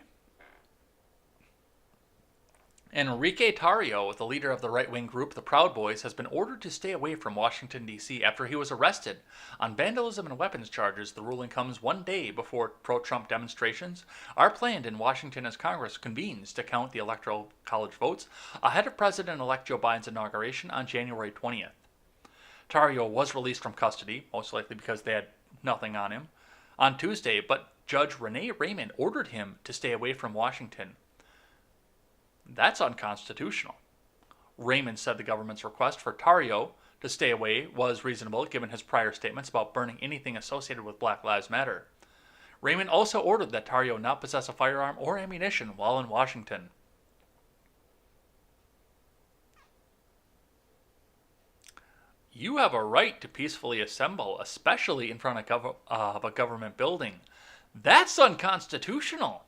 Enrique Tarrio, the leader of the right-wing group the Proud Boys, has been ordered to stay away from Washington, D.C. after he was arrested on vandalism and weapons charges. The ruling comes one day before pro-Trump demonstrations are planned in Washington as Congress convenes to count the Electoral College votes ahead of President-elect Joe Biden's inauguration on January 20th. Tarrio was released from custody, most likely because they had nothing on him, on Tuesday, but Judge Renee Raymond ordered him to stay away from Washington. That's unconstitutional. Raymond said the government's request for Tarrio to stay away was reasonable given his prior statements about burning anything associated with Black Lives Matter. Raymond also ordered that Tarrio not possess a firearm or ammunition while in Washington. You have a right to peacefully assemble, especially in front of a government building. That's unconstitutional.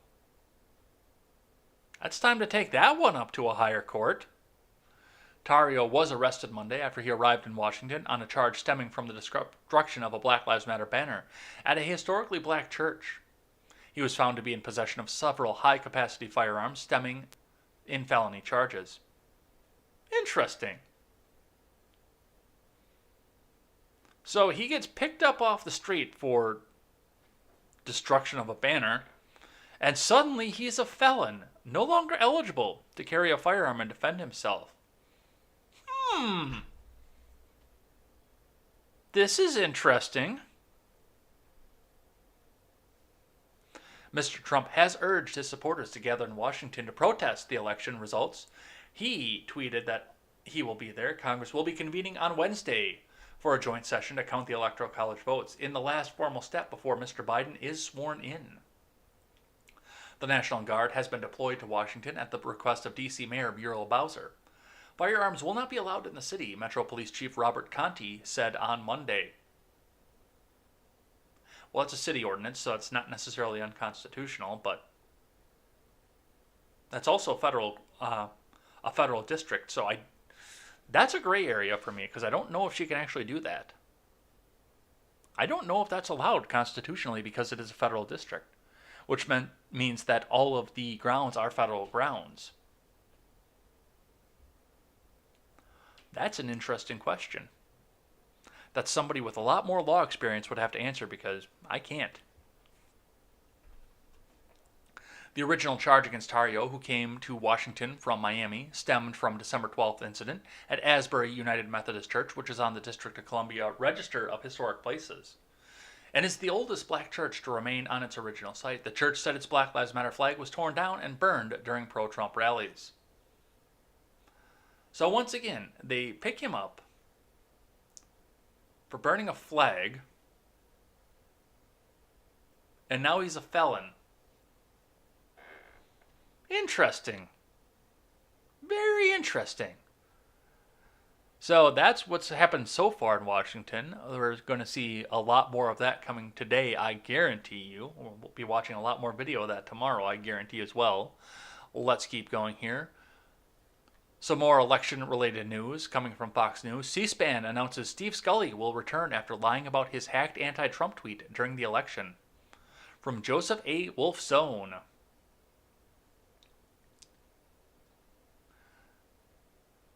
It's time to take that one up to a higher court. Tarrio was arrested Monday after he arrived in Washington on a charge stemming from the destruction of a Black Lives Matter banner at a historically black church. He was found to be in possession of several high-capacity firearms stemming in felony charges. Interesting. So he gets picked up off the street for destruction of a banner, and suddenly he's a felon, no longer eligible to carry a firearm and defend himself. This is interesting. Mr. Trump has urged his supporters to gather in Washington to protest the election results. He tweeted that he will be there. Congress will be convening on Wednesday for a joint session to count the Electoral College votes in the last formal step before Mr. Biden is sworn in. The National Guard has been deployed to Washington at the request of D.C. Mayor Muriel Bowser. Firearms will not be allowed in the city, Metro Police Chief Robert Conti said on Monday. Well, it's a city ordinance, so it's not necessarily unconstitutional, but that's also a federal district, so that's a gray area for me, because I don't know if she can actually do that. I don't know if that's allowed constitutionally because it is a federal district, which means that all of the grounds are federal grounds. That's an interesting question that somebody with a lot more law experience would have to answer, because I can't. The original charge against Tarrio, who came to Washington from Miami, stemmed from December 12th incident at Asbury United Methodist Church, which is on the District of Columbia Register of Historic Places, and is the oldest black church to remain on its original site. The church said its Black Lives Matter flag was torn down and burned during pro-Trump rallies. So once again, they pick him up for burning a flag, and now he's a felon. Interesting. Very interesting. So that's what's happened so far in Washington. We're going to see a lot more of that coming today, I guarantee you. We'll be watching a lot more video of that tomorrow, I guarantee as well. Let's keep going here. Some more election-related news coming from Fox News. C-SPAN announces Steve Scully will return after lying about his hacked anti-Trump tweet during the election. From Joseph A. Wolfson.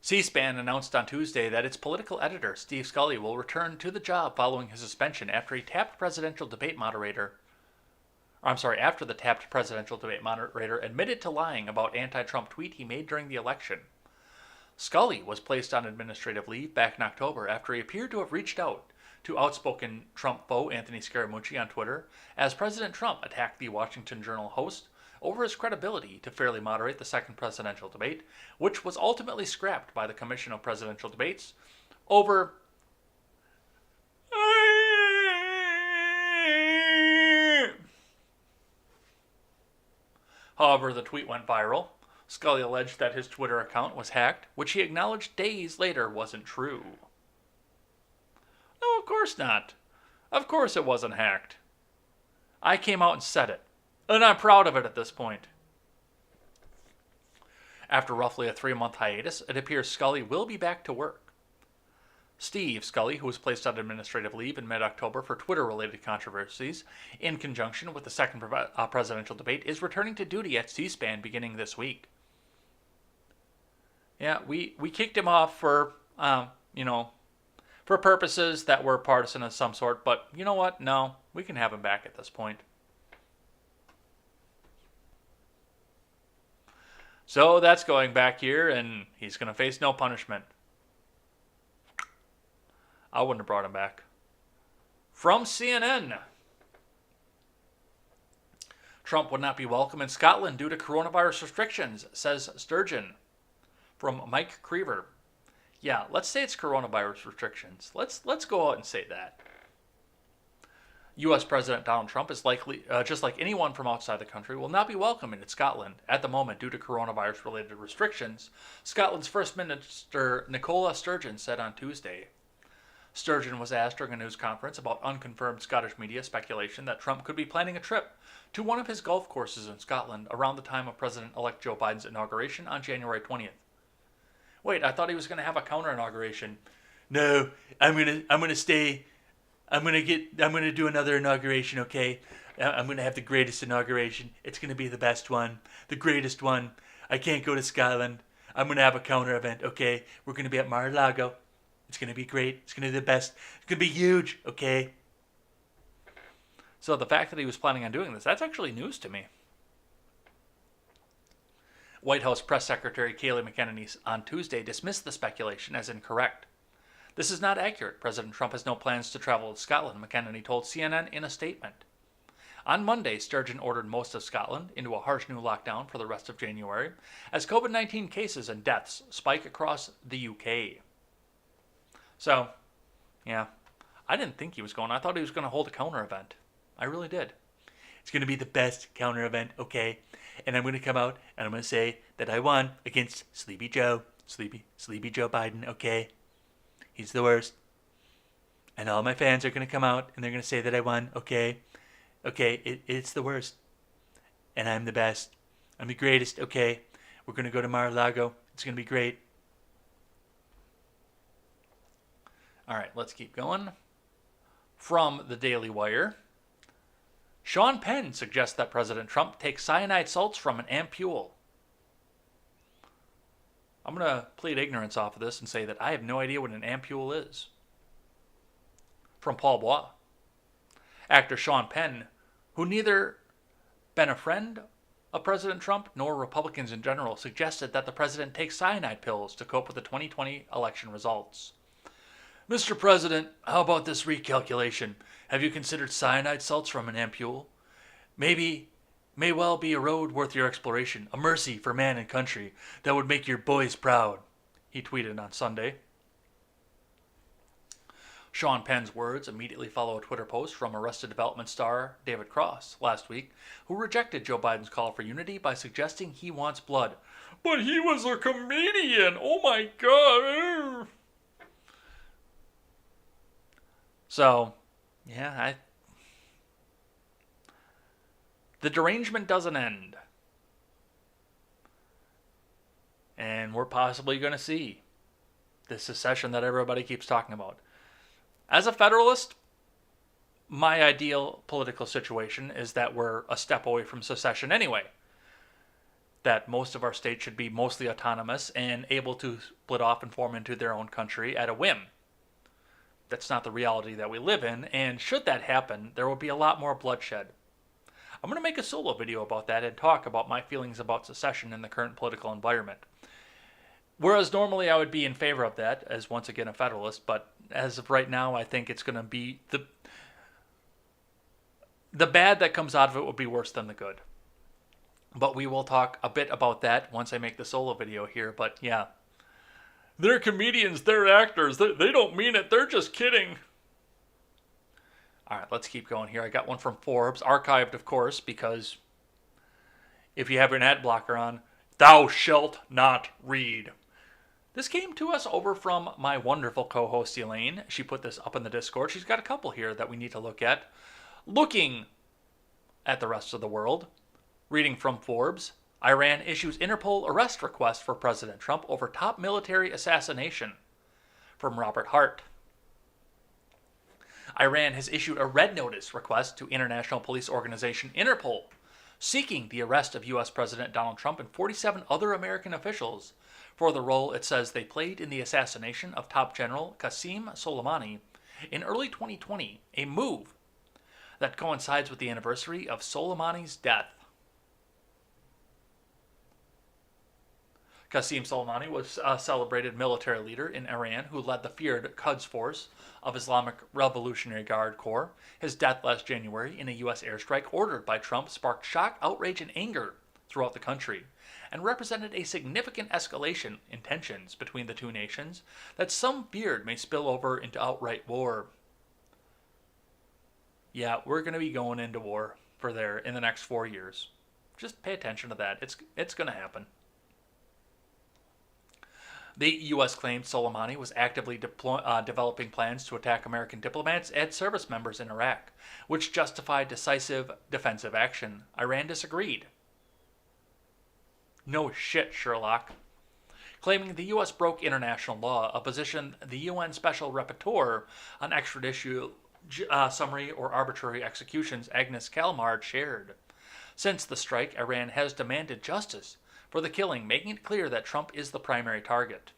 C-SPAN announced on Tuesday that its political editor, Steve Scully, will return to the job following his suspension after the tapped presidential debate moderator admitted to lying about anti-Trump tweet he made during the election. Scully was placed on administrative leave back in October after he appeared to have reached out to outspoken Trump foe Anthony Scaramucci on Twitter as President Trump attacked the Washington Journal host over his credibility to fairly moderate the second presidential debate, which was ultimately scrapped by the Commission of Presidential Debates over However, the tweet went viral. Scully alleged that his Twitter account was hacked, which he acknowledged days later wasn't true. No, of course not. Of course it wasn't hacked. I came out and said it, and I'm proud of it at this point. After roughly a 3-month hiatus, it appears Scully will be back to work. Steve Scully, who was placed on administrative leave in mid-October for Twitter-related controversies in conjunction with the second presidential debate, is returning to duty at C-SPAN beginning this week. Yeah, we kicked him off for purposes that were partisan of some sort, but you know what? No, we can have him back at this point. So that's going back here, and he's going to face no punishment. I wouldn't have brought him back. From CNN. Trump would not be welcome in Scotland due to coronavirus restrictions, says Sturgeon. From Mike Creever. Yeah, let's say it's coronavirus restrictions. Let's go out and say that. U.S. President Donald Trump is likely, just like anyone from outside the country, will not be welcome in Scotland at the moment due to coronavirus-related restrictions, Scotland's First Minister Nicola Sturgeon said on Tuesday. Sturgeon was asked during a news conference about unconfirmed Scottish media speculation that Trump could be planning a trip to one of his golf courses in Scotland around the time of President-elect Joe Biden's inauguration on January 20th. Wait, I thought he was going to have a counter-inauguration. No, I'm gonna stay. I'm gonna do another inauguration, okay? I'm gonna have the greatest inauguration. It's gonna be the best one, the greatest one. I can't go to Scotland. I'm gonna have a counter event, okay? We're gonna be at Mar-a-Lago. It's going to be great. It's going to be the best. It's going to be huge, okay? So the fact that he was planning on doing this, that's actually news to me. White House Press Secretary Kayleigh McEnany on Tuesday dismissed the speculation as incorrect. This is not accurate. President Trump has no plans to travel to Scotland, McEnany told CNN in a statement. On Monday, Sturgeon ordered most of Scotland into a harsh new lockdown for the rest of January as COVID-19 cases and deaths spike across the UK. So, yeah, I didn't think he was going. I thought he was going to hold a counter event. I really did. It's going to be the best counter event, okay? And I'm going to come out and I'm going to say that I won against Sleepy Joe. Sleepy Joe Biden, okay? He's the worst. And all my fans are going to come out and they're going to say that I won, okay? Okay, it's the worst. And I'm the best. I'm the greatest, okay? We're going to go to Mar-a-Lago. It's going to be great. All right, let's keep going. From the Daily Wire, Sean Penn suggests that President Trump take cyanide salts from an ampule. I'm going to plead ignorance off of this and say that I have no idea what an ampule is. From Paul Bois. Actor Sean Penn, who neither been a friend of President Trump nor Republicans in general, suggested that the president take cyanide pills to cope with the 2020 election results. Mr. President, how about this recalculation? Have you considered cyanide salts from an ampule? May well be a road worth your exploration, a mercy for man and country that would make your boys proud, he tweeted on Sunday. Sean Penn's words immediately follow a Twitter post from Arrested Development star David Cross last week, who rejected Joe Biden's call for unity by suggesting he wants blood. But he was a comedian! Oh my god! So, yeah, the derangement doesn't end. And we're possibly going to see the secession that everybody keeps talking about. As a Federalist, my ideal political situation is that we're a step away from secession anyway. That most of our states should be mostly autonomous and able to split off and form into their own country at a whim. That's not the reality that we live in, and should that happen, there will be a lot more bloodshed. I'm going to make a solo video about that and talk about my feelings about secession in the current political environment. Whereas normally I would be in favor of that, as once again a Federalist, but as of right now, I think it's going to be the bad that comes out of it will be worse than the good. But we will talk a bit about that once I make the solo video here, but yeah. They're comedians, they're actors, they don't mean it, they're just kidding. Alright, let's keep going here. I got one from Forbes, archived of course, because if you have your ad blocker on, thou shalt not read. This came to us over from my wonderful co-host Elaine. She put this up in the Discord. She's got a couple here that we need to look at. Looking at the rest of the world, reading from Forbes, Iran issues Interpol arrest request for President Trump over top military assassination. From Robert Hart. Iran has issued a red notice request to international police organization Interpol, seeking the arrest of U.S. President Donald Trump and 47 other American officials for the role it says they played in the assassination of top general Qasem Soleimani in early 2020, a move that coincides with the anniversary of Soleimani's death. Qasem Soleimani was a celebrated military leader in Iran who led the feared Quds Force of Islamic Revolutionary Guard Corps. His death last January in a U.S. airstrike ordered by Trump sparked shock, outrage, and anger throughout the country and represented a significant escalation in tensions between the two nations that some feared may spill over into outright war. Yeah, we're going to be going into war for there in the next 4 years. Just pay attention to that. It's going to happen. The U.S. claimed Soleimani was actively developing plans to attack American diplomats and service members in Iraq, which justified decisive defensive action. Iran disagreed. No shit, Sherlock. Claiming the U.S. broke international law, a position the UN Special Rapporteur on extradition, summary, or arbitrary executions Agnes Calmard shared. Since the strike, Iran has demanded justice for the killing, making it clear that Trump is the primary target.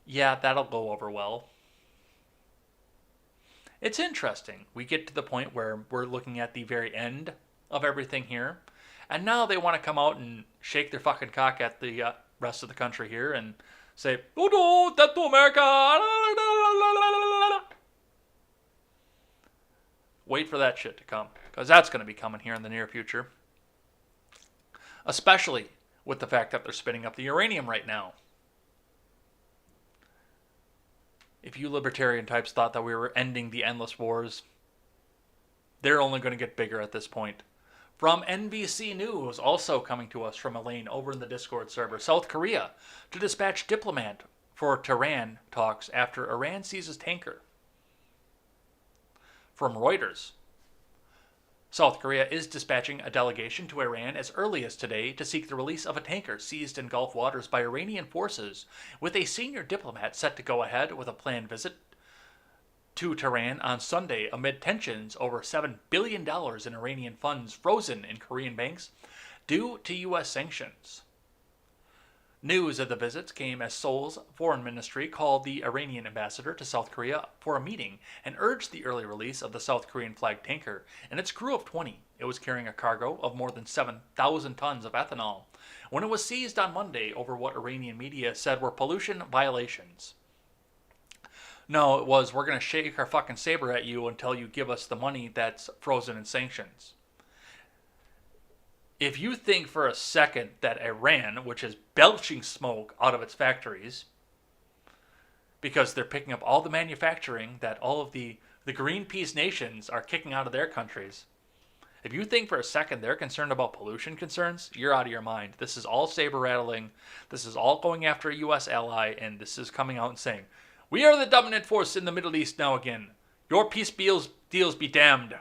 Yeah, that'll go over well. It's interesting. We get to the point where we're looking at the very end of everything here, and now they want to come out and shake their fucking cock at the rest of the country here and say, "Oh no, that's America." Wait for that shit to come, because that's going to be coming here in the near future. Especially with the fact that they're spinning up the uranium right now. If you libertarian types thought that we were ending the endless wars, they're only going to get bigger at this point. From NBC News, also coming to us from Elaine over in the Discord server, South Korea to dispatch diplomat for Tehran talks after Iran seizes tanker. From Reuters, South Korea is dispatching a delegation to Iran as early as today to seek the release of a tanker seized in Gulf waters by Iranian forces, with a senior diplomat set to go ahead with a planned visit to Tehran on Sunday amid tensions over $7 billion in Iranian funds frozen in Korean banks due to U.S. sanctions. News of the visits came as Seoul's foreign ministry called the Iranian ambassador to South Korea for a meeting and urged the early release of the South Korean flagged tanker and its crew of 20. It was carrying a cargo of more than 7,000 tons of ethanol when it was seized on Monday over what Iranian media said were pollution violations. No, it was, we're going to shake our fucking saber at you until you give us the money that's frozen in sanctions. If you think for a second that Iran, which is belching smoke out of its factories, because they're picking up all the manufacturing that all of the Greenpeace nations are kicking out of their countries, if you think for a second they're concerned about pollution concerns, you're out of your mind. This is all saber rattling. This is all going after a U.S. ally, and this is coming out and saying, we are the dominant force in the Middle East now again. Your peace deals be damned.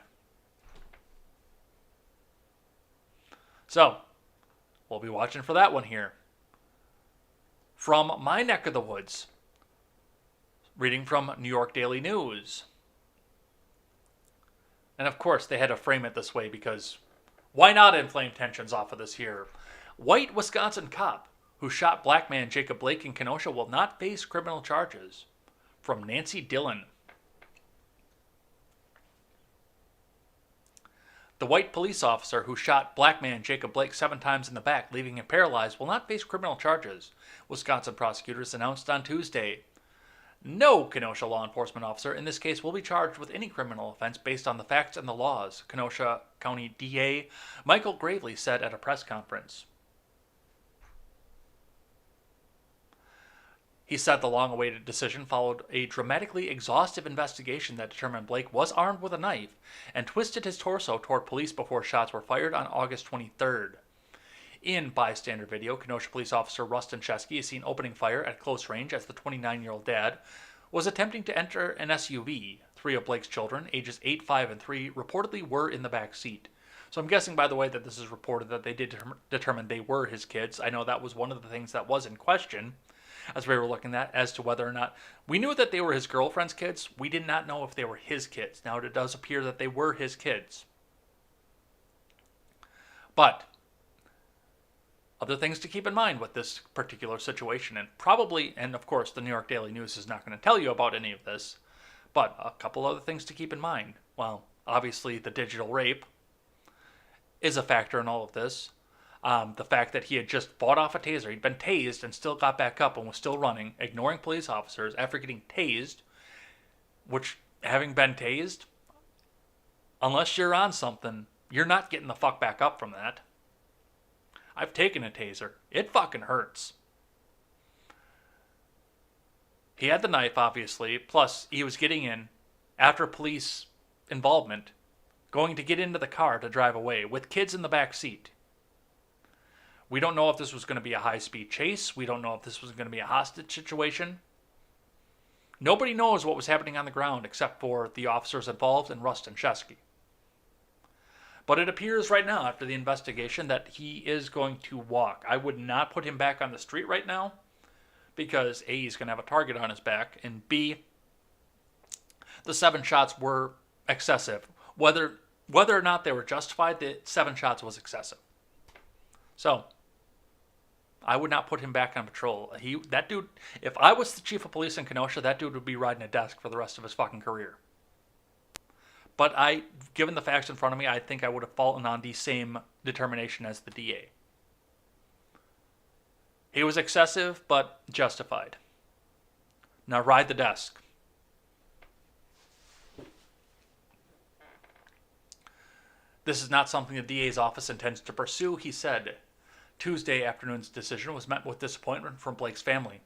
So, we'll be watching for that one here. From my neck of the woods, reading from New York Daily News. And of course, they had to frame it this way because why not inflame tensions off of this here? White Wisconsin cop who shot black man Jacob Blake in Kenosha will not face criminal charges. From Nancy Dillon. The white police officer who shot black man Jacob Blake 7 times in the back, leaving him paralyzed, will not face criminal charges, Wisconsin prosecutors announced on Tuesday. No Kenosha law enforcement officer in this case will be charged with any criminal offense based on the facts and the laws, Kenosha County DA Michael Gravely said at a press conference. He said the long-awaited decision followed a dramatically exhaustive investigation that determined Blake was armed with a knife and twisted his torso toward police before shots were fired on August 23rd. In bystander video, Kenosha police officer Rustin Chesky is seen opening fire at close range as the 29-year-old dad was attempting to enter an SUV. 3 of Blake's children, ages 8, 5, and 3, reportedly were in the back seat. So I'm guessing, by the way, that this is reported that they did determine they were his kids. I know that was one of the things that was in question as we were looking at as to whether or not we knew that they were his girlfriend's kids. We did not know if they were his kids. Now it does appear that they were his kids. But other things to keep in mind with this particular situation, and of course the New York Daily News is not going to tell you about any of this, but a couple other things to keep in mind. Well, obviously the digital rape is a factor in all of this. The fact that he had just fought off a taser, he'd been tased and still got back up and was still running, ignoring police officers after getting tased, which, having been tased, unless you're on something, you're not getting the fuck back up from that. I've taken a taser. It fucking hurts. He had the knife, obviously, plus he was getting in, after police involvement, going to get into the car to drive away, with kids in the back seat. We don't know if this was going to be a high-speed chase. We don't know if this was going to be a hostage situation. Nobody knows what was happening on the ground except for the officers involved and Rustin Chesky. But it appears right now, after the investigation, that he is going to walk. I would not put him back on the street right now because A, he's going to have a target on his back, and B, the 7 shots were excessive. Whether or not they were justified, the 7 shots was excessive. So, I would not put him back on patrol. That dude, if I was the chief of police in Kenosha, that dude would be riding a desk for the rest of his fucking career. But given the facts in front of me, I think I would have fallen on the same determination as the DA. He was excessive, but justified. Now ride the desk. This is not something the DA's office intends to pursue, he said. Tuesday afternoon's decision was met with disappointment from Blake's family.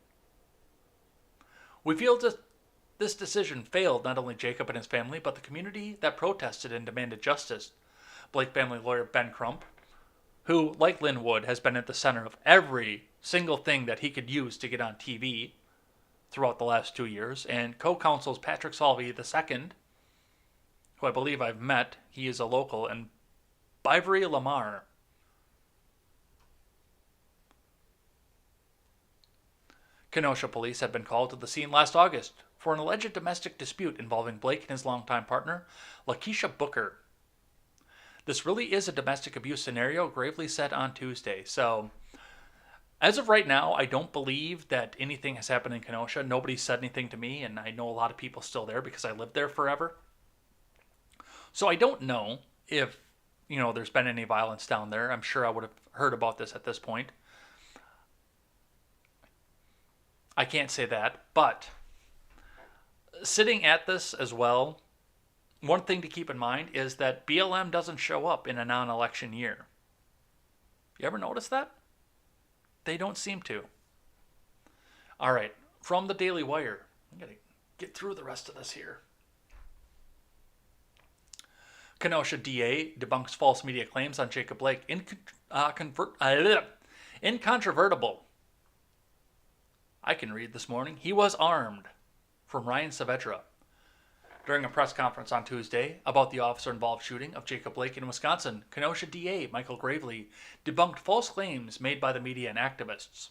We feel this decision failed not only Jacob and his family, but the community that protested and demanded justice. Blake family lawyer Ben Crump, who, like Linwood, has been at the center of every single thing that he could use to get on TV throughout the last 2 years, and co-counsels Patrick Salvey II, who I believe I've met, he is a local, and Bivory Lamar. Kenosha police had been called to the scene last August for an alleged domestic dispute involving Blake and his longtime partner, Lakeisha Booker. This really is a domestic abuse scenario, Gravely said on Tuesday. So, as of right now, I don't believe that anything has happened in Kenosha. Nobody said anything to me, and I know a lot of people still there because I lived there forever. So I don't know if, there's been any violence down there. I'm sure I would have heard about this at this point. I can't say that, but sitting at this as well, one thing to keep in mind is that BLM doesn't show up in a non-election year. You ever notice that? They don't seem to. All right, from the Daily Wire. I'm going to get through the rest of this here. Kenosha DA debunks false media claims on Jacob Blake. Incontrovertible. I can read this morning. He was armed. From Ryan Saavedra. During a press conference on Tuesday about the officer-involved shooting of Jacob Blake in Wisconsin, Kenosha DA Michael Gravely debunked false claims made by the media and activists.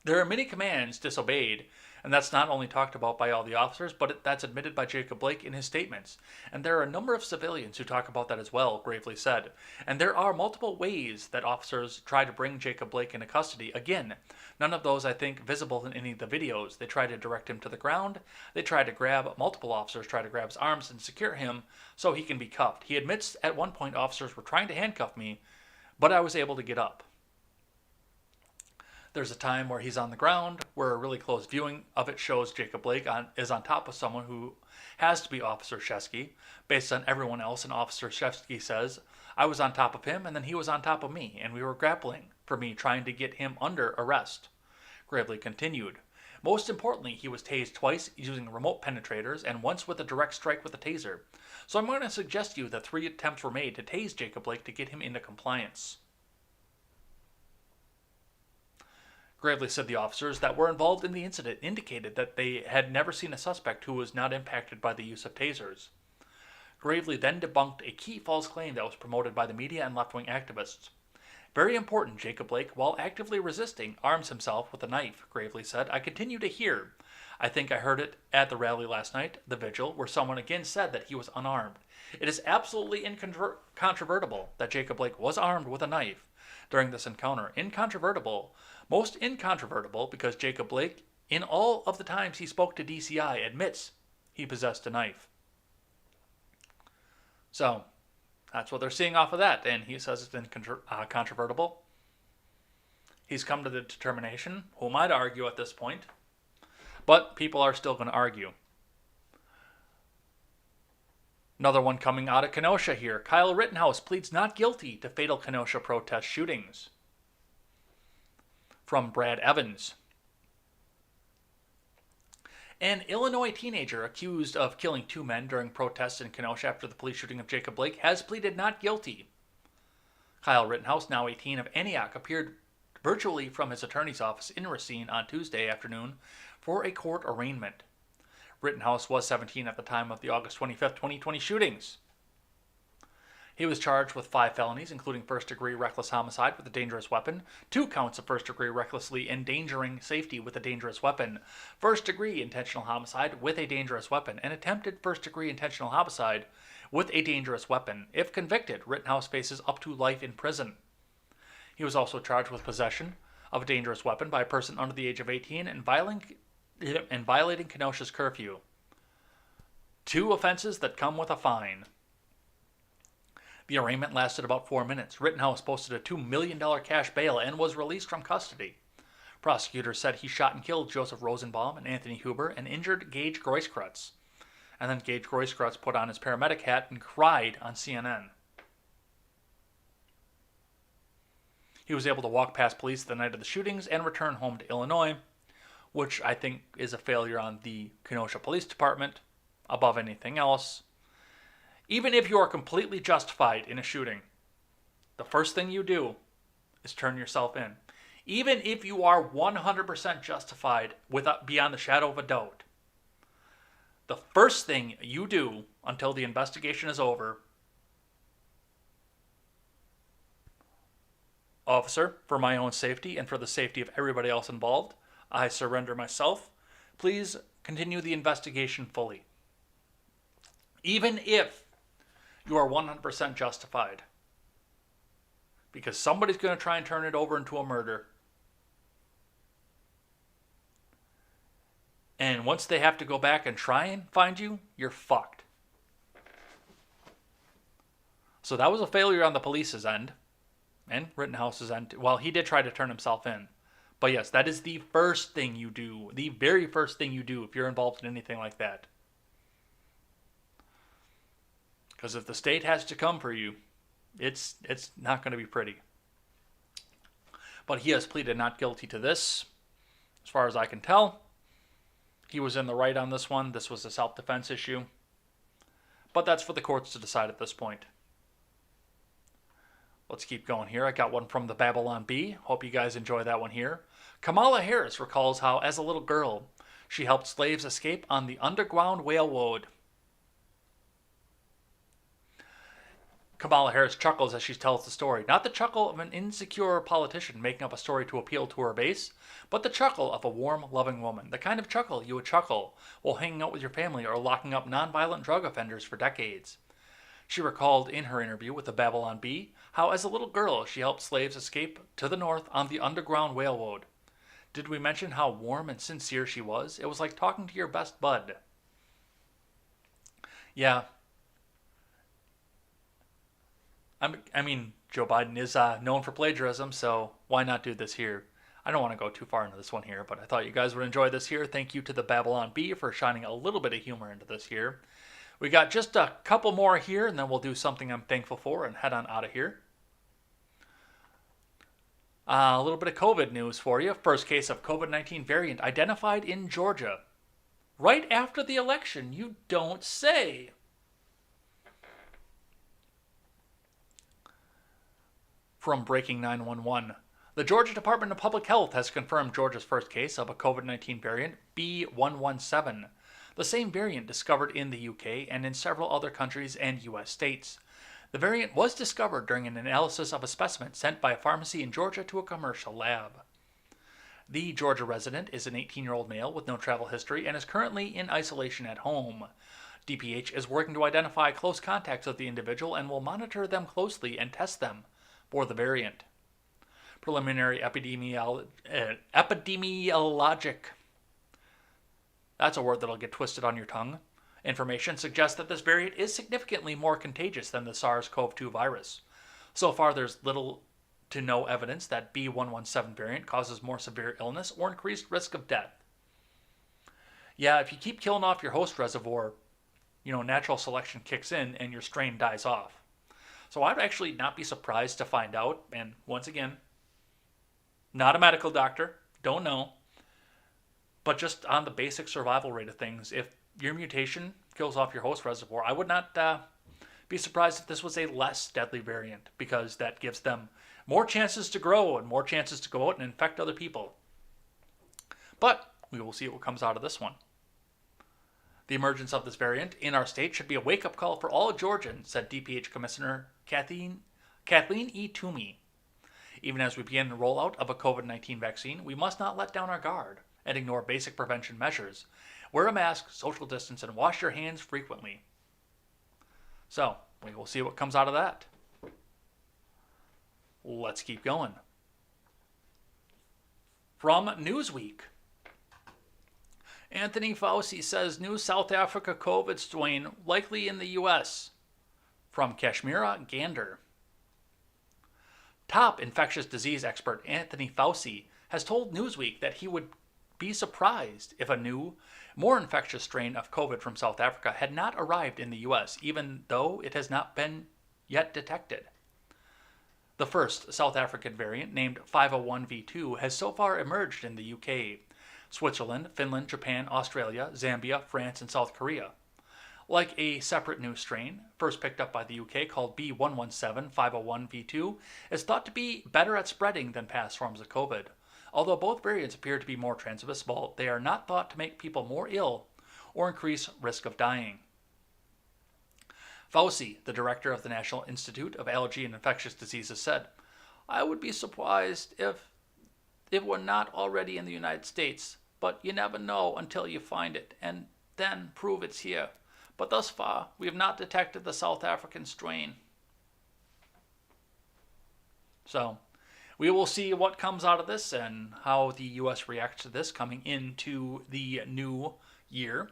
There are many commands disobeyed, and that's not only talked about by all the officers, but that's admitted by Jacob Blake in his statements. And there are a number of civilians who talk about that as well, Gravely said. And there are multiple ways that officers try to bring Jacob Blake into custody. Again, none of those, I think, visible in any of the videos. They try to direct him to the ground. They try to multiple officers try to grab his arms and secure him so he can be cuffed. He admits at one point officers were trying to handcuff me, but I was able to get up. There's a time where he's on the ground, where a really close viewing of it shows Jacob Blake is on top of someone who has to be Officer Shesky. Based on everyone else, and Officer Shesky says, I was on top of him, and then he was on top of me, and we were grappling for me, trying to get him under arrest. Gravely continued. Most importantly, he was tased twice using remote penetrators, and once with a direct strike with a taser. So I'm going to suggest to you that 3 attempts were made to tase Jacob Blake to get him into compliance. Gravely said the officers that were involved in the incident indicated that they had never seen a suspect who was not impacted by the use of tasers. Gravely then debunked a key false claim that was promoted by the media and left-wing activists. Very important, Jacob Blake, while actively resisting, arms himself with a knife, Gravely said. I continue to hear. I think I heard it at the rally last night, the vigil, where someone again said that he was unarmed. It is absolutely incontrovertible that Jacob Blake was armed with a knife during this encounter. Incontrovertible. Most incontrovertible because Jacob Blake, in all of the times he spoke to DCI, admits he possessed a knife. So, that's what they're seeing off of that, and he says it's incontrovertible. He's come to the determination, who am I to argue at this point? But people are still going to argue. Another one coming out of Kenosha here. Kyle Rittenhouse pleads not guilty to fatal Kenosha protest shootings. From Brad Evans. An Illinois teenager accused of killing 2 men during protests in Kenosha after the police shooting of Jacob Blake has pleaded not guilty. Kyle Rittenhouse, now 18, of Antioch, appeared virtually from his attorney's office in Racine on Tuesday afternoon for a court arraignment. Rittenhouse was 17 at the time of the August 25, 2020 shootings. He was charged with 5 felonies, including first-degree reckless homicide with a dangerous weapon, 2 counts of first-degree recklessly endangering safety with a dangerous weapon, first-degree intentional homicide with a dangerous weapon, and attempted first-degree intentional homicide with a dangerous weapon. If convicted, Rittenhouse faces up to life in prison. He was also charged with possession of a dangerous weapon by a person under the age of 18 and violating Kenosha's curfew. 2 offenses that come with a fine. The arraignment lasted about 4 minutes. Rittenhouse posted a $2 million cash bail and was released from custody. Prosecutors said he shot and killed Joseph Rosenbaum and Anthony Huber and injured Gage Grosskreutz. And then Gage Grosskreutz put on his paramedic hat and cried on CNN. He was able to walk past police the night of the shootings and return home to Illinois, which I think is a failure on the Kenosha Police Department above anything else. Even if you are completely justified in a shooting, the first thing you do is turn yourself in. Even if you are 100% justified beyond the shadow of a doubt, the first thing you do until the investigation is over, officer, for my own safety and for the safety of everybody else involved, I surrender myself. Please continue the investigation fully. Even if you are 100% justified, because somebody's going to try and turn it over into a murder. And once they have to go back and try and find you, you're fucked. So that was a failure on the police's end. And Rittenhouse's end. Well, he did try to turn himself in. But yes, that is the first thing you do. The very first thing you do if you're involved in anything like that. Because if the state has to come for you, it's not going to be pretty. But he has pleaded not guilty to this, as far as I can tell. He was in the right on this one. This was a self-defense issue. But that's for the courts to decide at this point. Let's keep going here. I got one from the Babylon Bee. Hope you guys enjoy that one here. Kamala Harris recalls how, as a little girl, she helped slaves escape on the Underground Railroad. Kamala Harris chuckles as she tells the story. Not the chuckle of an insecure politician making up a story to appeal to her base, but the chuckle of a warm, loving woman. The kind of chuckle you would chuckle while hanging out with your family or locking up nonviolent drug offenders for decades. She recalled in her interview with the Babylon Bee how, as a little girl, she helped slaves escape to the north on the Underground Railroad. Did we mention how warm and sincere she was? It was like talking to your best bud. Yeah. I mean, Joe Biden is known for plagiarism, so why not do this here? I don't want to go too far into this one here, but I thought you guys would enjoy this here. Thank you to the Babylon Bee for shining a little bit of humor into this here. We got just a couple more here, and then we'll do something I'm thankful for and head on out of here. A little bit of COVID news for you. First case of COVID-19 variant identified in Georgia. Right after the election, you don't say. From Breaking 911. The Georgia Department of Public Health has confirmed Georgia's first case of a COVID-19 variant, B.1.1.7. The same variant discovered in the UK and in several other countries and US states. The variant was discovered during an analysis of a specimen sent by a pharmacy in Georgia to a commercial lab. The Georgia resident is an 18-year-old male with no travel history and is currently in isolation at home. DPH is working to identify close contacts of the individual and will monitor them closely and test them for the variant. Preliminary epidemiologic, that's a word that'll get twisted on your tongue, information suggests that this variant is significantly more contagious than the SARS-CoV-2 virus. So far, there's little to no evidence that B.1.1.7 variant causes more severe illness or increased risk of death. Yeah, if you keep killing off your host reservoir, natural selection kicks in and your strain dies off. So I'd actually not be surprised to find out, and once again, not a medical doctor, don't know, but just on the basic survival rate of things, if your mutation kills off your host reservoir, I would not be surprised if this was a less deadly variant, because that gives them more chances to grow and more chances to go out and infect other people. But we will see what comes out of this one. The emergence of this variant in our state should be a wake-up call for all Georgians, said DPH Commissioner Kathleen E. Toomey. Even as we begin the rollout of a COVID-19 vaccine, we must not let down our guard and ignore basic prevention measures. Wear a mask, social distance, and wash your hands frequently. So, we will see what comes out of that. Let's keep going. From Newsweek. Anthony Fauci says new South Africa COVID strain likely in the U.S. From Kashmira Gander. Top infectious disease expert Anthony Fauci has told Newsweek that he would be surprised if a new, more infectious strain of COVID from South Africa had not arrived in the U.S., even though it has not been yet detected. The first South African variant, named 501v2, has so far emerged in the UK, Switzerland, Finland, Japan, Australia, Zambia, France, and South Korea. Like a separate new strain, first picked up by the UK, called B117-501v2, is thought to be better at spreading than past forms of COVID. Although both variants appear to be more transmissible, they are not thought to make people more ill or increase risk of dying. Fauci, the director of the National Institute of Allergy and Infectious Diseases, said, "I would be surprised if it were not already in the United States, but you never know until you find it and then prove it's here. But thus far, we have not detected the South African strain." So, we will see what comes out of this and how the U.S. reacts to this coming into the new year,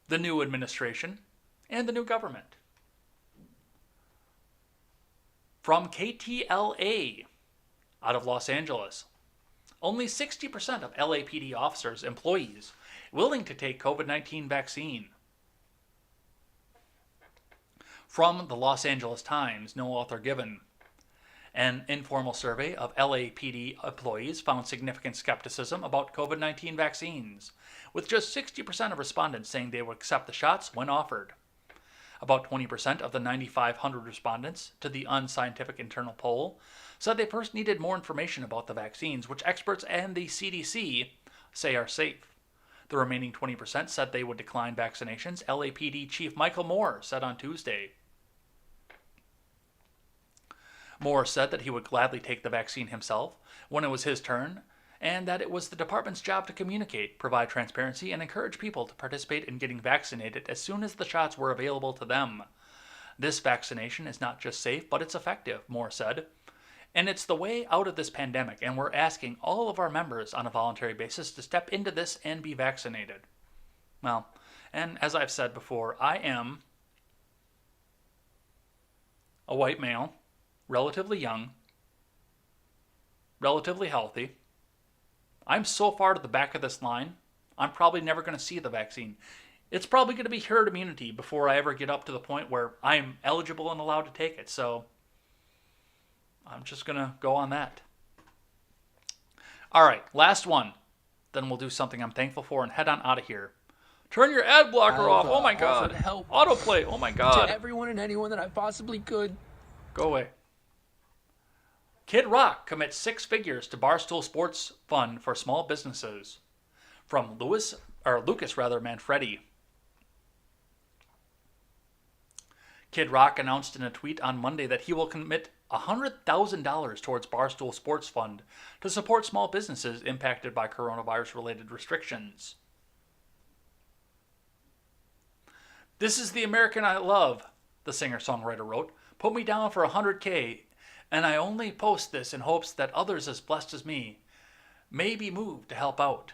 the new administration, and the new government. From KTLA, out of Los Angeles, only 60% of LAPD officers, employees, willing to take COVID-19 vaccine. From the Los Angeles Times, no author given. An informal survey of LAPD employees found significant skepticism about COVID-19 vaccines, with just 60% of respondents saying they would accept the shots when offered. About 20% of the 9,500 respondents to the unscientific internal poll said they first needed more information about the vaccines, which experts and the CDC say are safe. The remaining 20% said they would decline vaccinations, LAPD Chief Michael Moore said on Tuesday. Moore said that he would gladly take the vaccine himself when it was his turn, and that it was the department's job to communicate, provide transparency, and encourage people to participate in getting vaccinated as soon as the shots were available to them. This vaccination is not just safe, but it's effective, Moore said. And it's the way out of this pandemic, and we're asking all of our members on a voluntary basis to step into this and be vaccinated. Well, and as I've said before, I am a white male, relatively young, relatively healthy. I'm so far to the back of this line, I'm probably never going to see the vaccine. It's probably going to be herd immunity before I ever get up to the point where I'm eligible and allowed to take it. So I'm just going to go on that. All right, last one. Then we'll do something I'm thankful for and head on out of here. Turn your ad blocker off. Oh my God. Autoplay. Oh my God. To everyone and anyone that I possibly could. Go away. Kid Rock commits 6 figures to Barstool Sports Fund for small businesses. From Lucas Manfredi. Kid Rock announced in a tweet on Monday that he will commit $100,000 towards Barstool Sports Fund to support small businesses impacted by coronavirus-related restrictions. "This is the American I love," the singer-songwriter wrote. "Put me down for $100K. And I only post this in hopes that others as blessed as me may be moved to help out."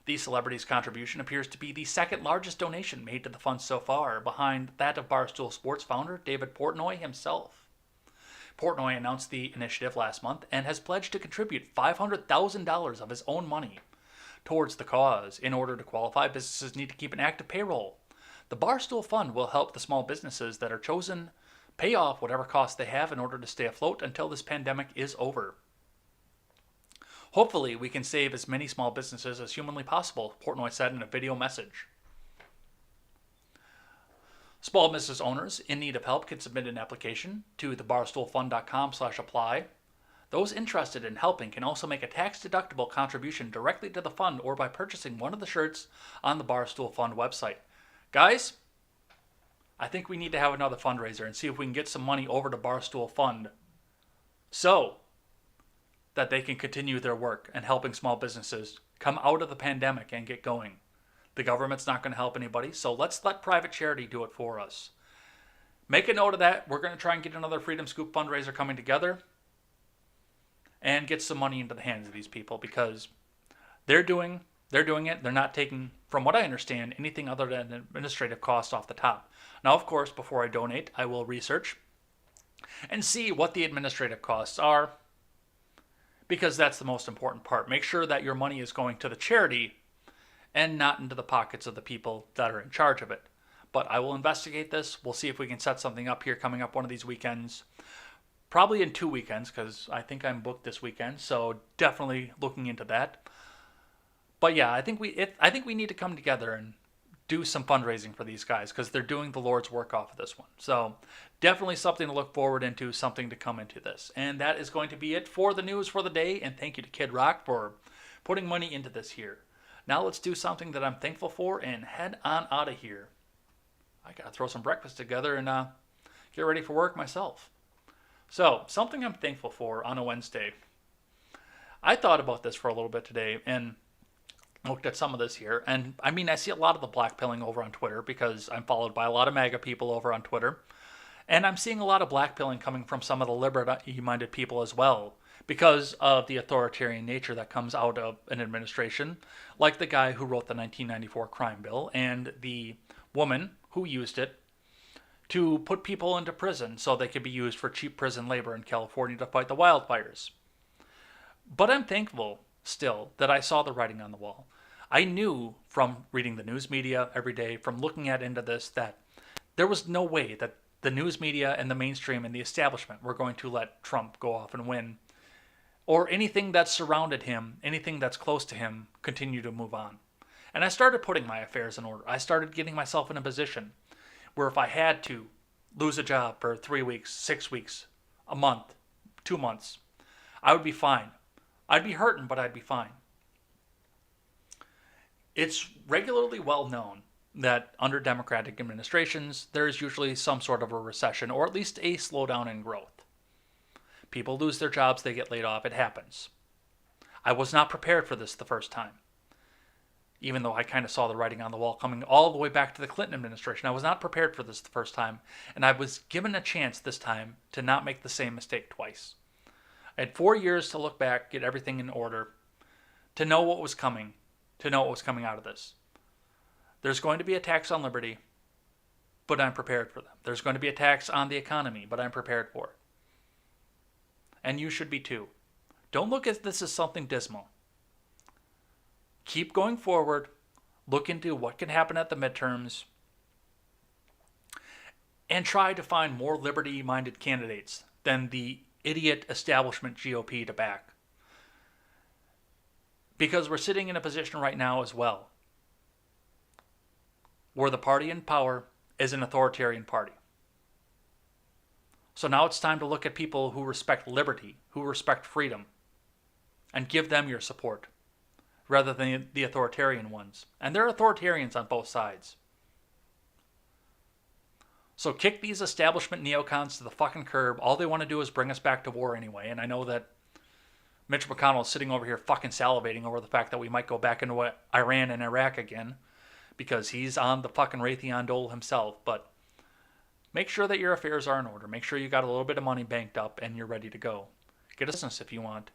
The celebrity's contribution appears to be the second largest donation made to the fund so far, behind that of Barstool Sports founder David Portnoy himself. Portnoy announced the initiative last month and has pledged to contribute $500,000 of his own money towards the cause. In order to qualify, businesses need to keep an active payroll. The Barstool Fund will help the small businesses that are chosen pay off whatever costs they have in order to stay afloat until this pandemic is over. "Hopefully, we can save as many small businesses as humanly possible," Portnoy said in a video message. Small business owners in need of help can submit an application to thebarstoolfund.com/apply. Those interested in helping can also make a tax-deductible contribution directly to the fund or by purchasing one of the shirts on the Barstool Fund website. Guys, I think we need to have another fundraiser and see if we can get some money over to Barstool Fund so that they can continue their work and helping small businesses come out of the pandemic and get going. The government's not going to help anybody, so let's let private charity do it for us. Make a note of that. We're going to try and get another Freedom Scoop fundraiser coming together and get some money into the hands of these people because they're doing it. They're not taking, from what I understand, anything other than administrative costs off the top. Now, of course, before I donate, I will research and see what the administrative costs are because that's the most important part. Make sure that your money is going to the charity and not into the pockets of the people that are in charge of it. But I will investigate this. We'll see if we can set something up here coming up one of these weekends. probably in 2 weekends, because I think I'm booked this weekend. So definitely looking into that. But yeah, I think we need to come together and do some fundraising for these guys, because they're doing the Lord's work off of this one. So definitely something to look forward into, something to come into this. And that is going to be it for the news for the day. And thank you to Kid Rock for putting money into this here. Now let's do something that I'm thankful for and head on out of here. I got to throw some breakfast together and get ready for work myself. So, something I'm thankful for on a Wednesday. I thought about this for a little bit today and looked at some of this here. And I mean, I see a lot of the blackpilling over on Twitter because I'm followed by a lot of MAGA people over on Twitter. And I'm seeing a lot of blackpilling coming from some of the liberty-minded people as well, because of the authoritarian nature that comes out of an administration, like the guy who wrote the 1994 crime bill and the woman who used it to put people into prison so they could be used for cheap prison labor in California to fight the wildfires. But I'm thankful still that I saw the writing on the wall. I knew from reading the news media every day, from looking into this, that there was no way that the news media and the mainstream and the establishment were going to let Trump go off and win, or anything that surrounded him, anything that's close to him, continue to move on. And I started putting my affairs in order. I started getting myself in a position where if I had to lose a job for 3 weeks, 6 weeks, a month, 2 months, I would be fine. I'd be hurting, but I'd be fine. It's regularly well known that under Democratic administrations, there is usually some sort of a recession, or at least a slowdown in growth. People lose their jobs, they get laid off, it happens. I was not prepared for this the first time. Even though I kind of saw the writing on the wall coming all the way back to the Clinton administration, I was not prepared for this the first time, and I was given a chance this time to not make the same mistake twice. I had 4 years to look back, get everything in order, to know what was coming, out of this. There's going to be a tax on liberty, but I'm prepared for them. There's going to be a tax on the economy, but I'm prepared for it. And you should be too. Don't look at this as something dismal. Keep going forward. Look into what can happen at the midterms. And try to find more liberty-minded candidates than the idiot establishment GOP to back. Because we're sitting in a position right now as well where the party in power is an authoritarian party. So now it's time to look at people who respect liberty, who respect freedom, and give them your support, rather than the authoritarian ones. And there are authoritarians on both sides. So kick these establishment neocons to the fucking curb. All they want to do is bring us back to war anyway. And I know that Mitch McConnell is sitting over here fucking salivating over the fact that we might go back into Iran and Iraq again, because he's on the fucking Raytheon dole himself. But make sure that your affairs are in order. Make sure you got a little bit of money banked up and you're ready to go. Get a business if you want.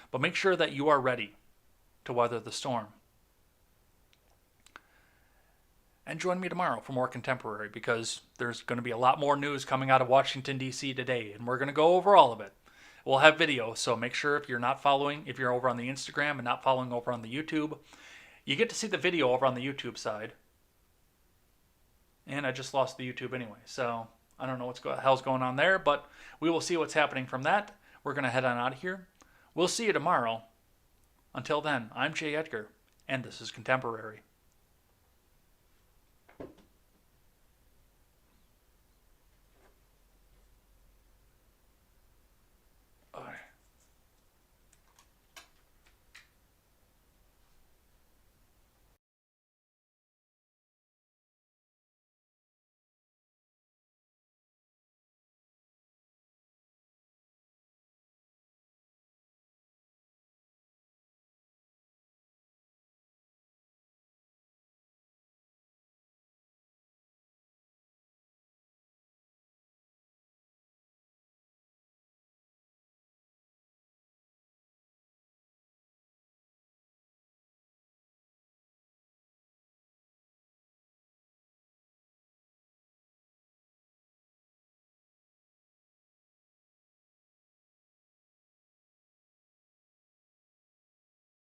But make sure that you are ready to weather the storm. And join me tomorrow for more Contemporary, because there's going to be a lot more news coming out of Washington, D.C. today, and we're going to go over all of it. We'll have video, so make sure if you're over on the Instagram and not following over on the YouTube, you get to see the video over on the YouTube side. And I just lost the YouTube anyway, so I don't know what the hell's going on there, but we will see what's happening from that. We're going to head on out of here. We'll see you tomorrow. Until then, I'm Jay Edgar, and this is Contemporary.